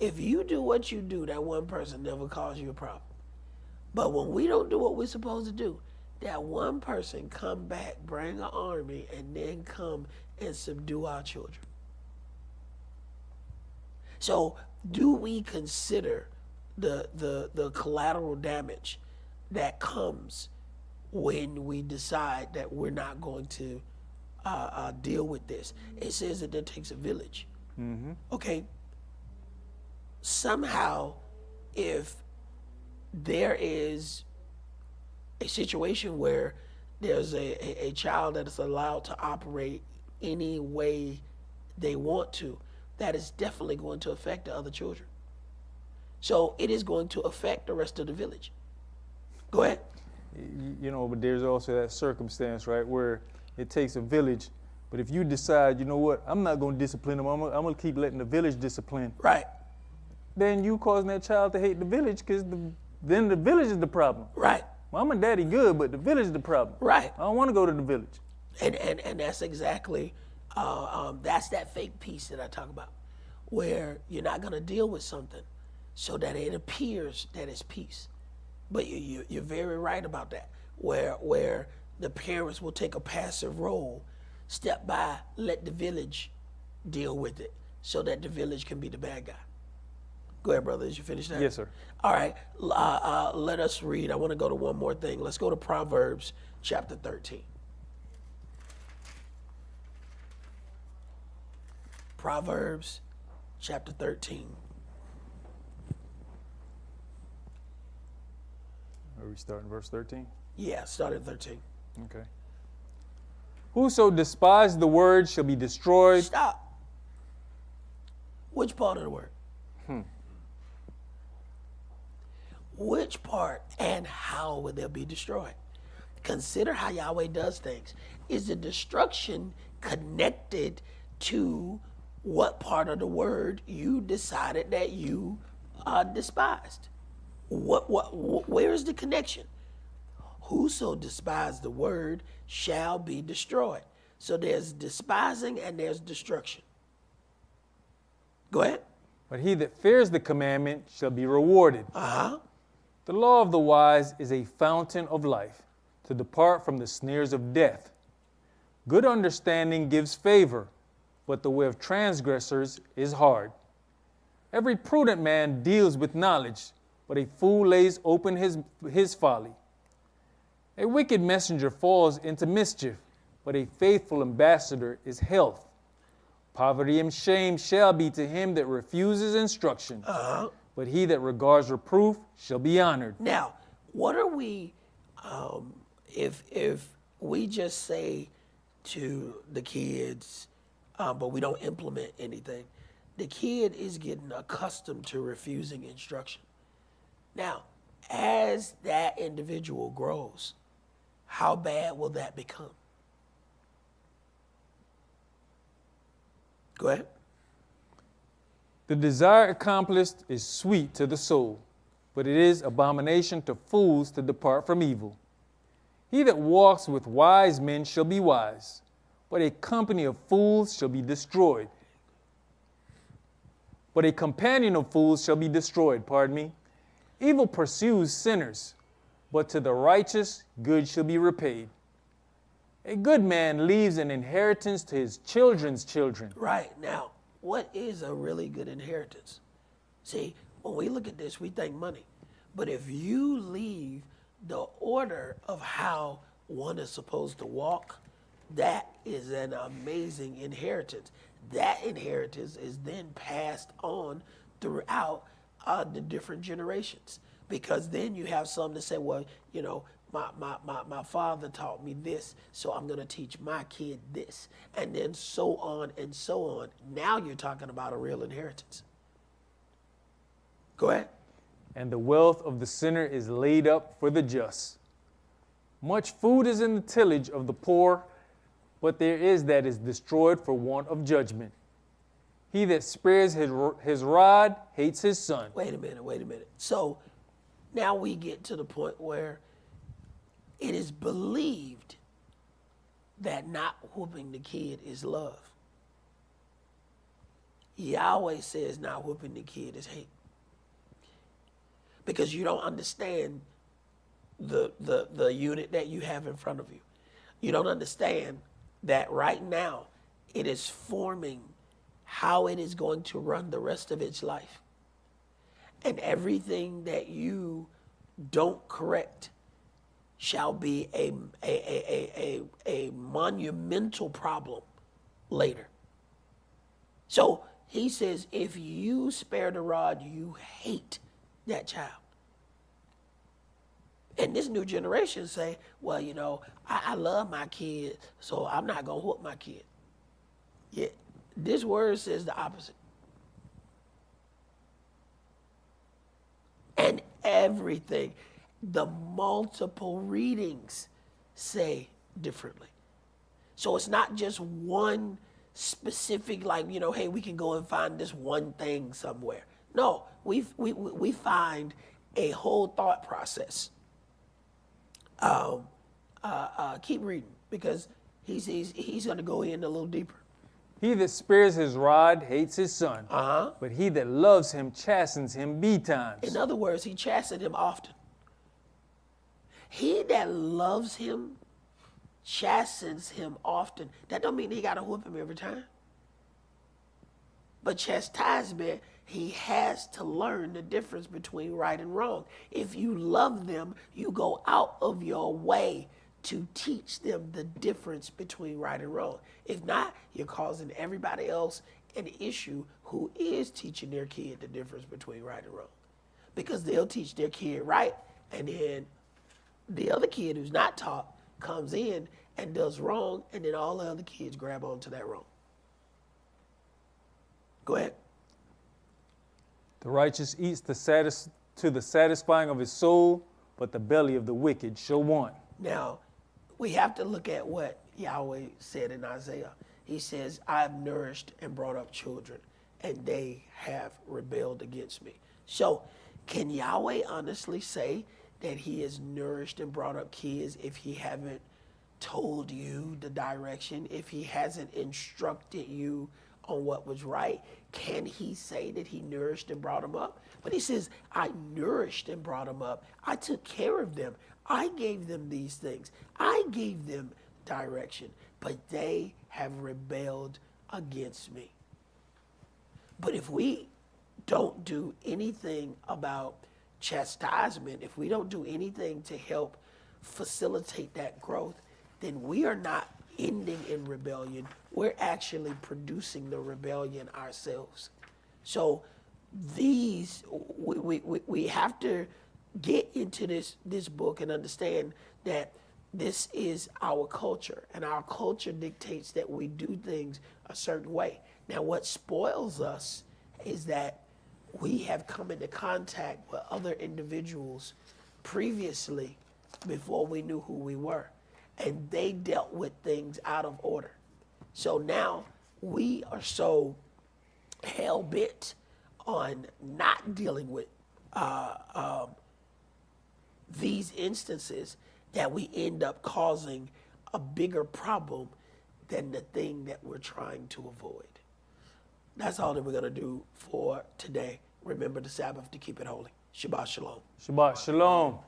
If you do what you do, that one person never cause you a problem. But when we don't do what we're supposed to do, that one person come back, bring an army, and then come and subdue our children. So do we consider the collateral damage that comes when we decide that we're not going to deal with this? It says that it takes a village. Okay. Somehow, if there is a situation where there's a child that is allowed to operate any way they want to, that is definitely going to affect the other children. So it is going to affect the rest of the village. Go ahead. But there's also that circumstance, right, where it takes a village. But if you decide, you know what, I'm not going to discipline them, I'm going to keep letting the village discipline. Right. Then you causing that child to hate the village, because then the village is the problem. Right. Mom and daddy good, but the village is the problem. Right. I don't want to go to the village. And that's exactly, that's that fake peace that I talk about, where you're not going to deal with something so that it appears that it's peace. But you're very right about that, where the parents will take a passive role, step by, let the village deal with it, so that the village can be the bad guy. Go ahead, brother. Did you finish that? Yes, sir. All right. Let us read. I want to go to one more thing. Let's go to Proverbs chapter 13. Proverbs chapter 13. Are we starting verse 13? Yeah, start at 13. Okay. Whoso despises the word shall be destroyed. Stop. Which part of the word? Which part and how will they be destroyed? Consider how Yahweh does things. Is the destruction connected to what part of the word you decided that you despised? Where is the connection? Whoso despises the word shall be destroyed. So there's despising and there's destruction. Go ahead. But he that fears the commandment shall be rewarded. The law of the wise is a fountain of life, to depart from the snares of death. Good understanding gives favor, but the way of transgressors is hard. Every prudent man deals with knowledge, but a fool lays open his folly. A wicked messenger falls into mischief, but a faithful ambassador is health. Poverty and shame shall be to him that refuses instruction, but he that regards reproof shall be honored. Now, what are we, if we just say to the kids, but we don't implement anything, the kid is getting accustomed to refusing instruction. Now, as that individual grows, how bad will that become? Go ahead. The desire accomplished is sweet to the soul, but it is abomination to fools to depart from evil. He that walks with wise men shall be wise, but a company of fools shall be destroyed. But a companion of fools shall be destroyed, Evil pursues sinners, but to the righteous good shall be repaid. A good man leaves an inheritance to his children's children. Right. Now, what is a really good inheritance? See, when we look at this, we think money. But if you leave the order of how one is supposed to walk, that is an amazing inheritance. That inheritance is then passed on throughout the different generations. Because then you have some that say, well, you know, my father taught me this, so I'm going to teach my kid this. And then so on and so on. Now you're talking about a real inheritance. Go ahead. And the wealth of the sinner is laid up for the just. Much food is in the tillage of the poor, but there is that is destroyed for want of judgment. He that spares his rod hates his son. Wait a minute. So now we get to the point where it is believed that not whooping the kid is love. Yahweh says not whooping the kid is hate. Because you don't understand the unit that you have in front of you. You don't understand that right now it is forming how it is going to run the rest of its life. And everything that you don't correct shall be a monumental problem later. So he says, if you spare the rod, you hate that child. And this new generation say, well, you know, I love my kid, so I'm not going to whoop my kid. Yet this word says the opposite. And everything, the multiple readings say differently. So it's not just one specific, like, you know, hey, we can go and find this one thing somewhere. No, we find a whole thought process. Keep reading, because he's going to go in a little deeper. He that spares his rod hates his son, but he that loves him chastens him betimes. In other words, he chastened him often. He that loves him chastens him often. That don't mean he got to whoop him every time. But chastisement, he has to learn the difference between right and wrong. If you love them, you go out of your way to teach them the difference between right and wrong. If not, you're causing everybody else an issue who is teaching their kid the difference between right and wrong. Because they'll teach their kid right, and then the other kid who's not taught comes in and does wrong, and then all the other kids grab onto that wrong. Go ahead. The righteous eats to the satisfying of his soul, but the belly of the wicked shall want. Now, we have to look at what Yahweh said in Isaiah. He says, I have nourished and brought up children, and they have rebelled against me. So, can Yahweh honestly say that he has nourished and brought up kids if he haven't told you the direction, if he hasn't instructed you on what was right, can he say that he nourished and brought them up? But he says, I nourished and brought them up. I took care of them. I gave them these things. I gave them direction, but they have rebelled against me. But if we don't do anything about chastisement, if we don't do anything to help facilitate that growth, then we are not ending in rebellion. We're actually producing the rebellion ourselves. So we have to get into this book and understand that this is our culture, and our culture dictates that we do things a certain way. Now, what spoils us is that we have come into contact with other individuals previously before we knew who we were, and they dealt with things out of order. So now we are so hell-bent on not dealing with these instances that we end up causing a bigger problem than the thing that we're trying to avoid. That's all that we're going to do for today. Remember the Sabbath to keep it holy. Shabbat shalom. Shabbat shalom.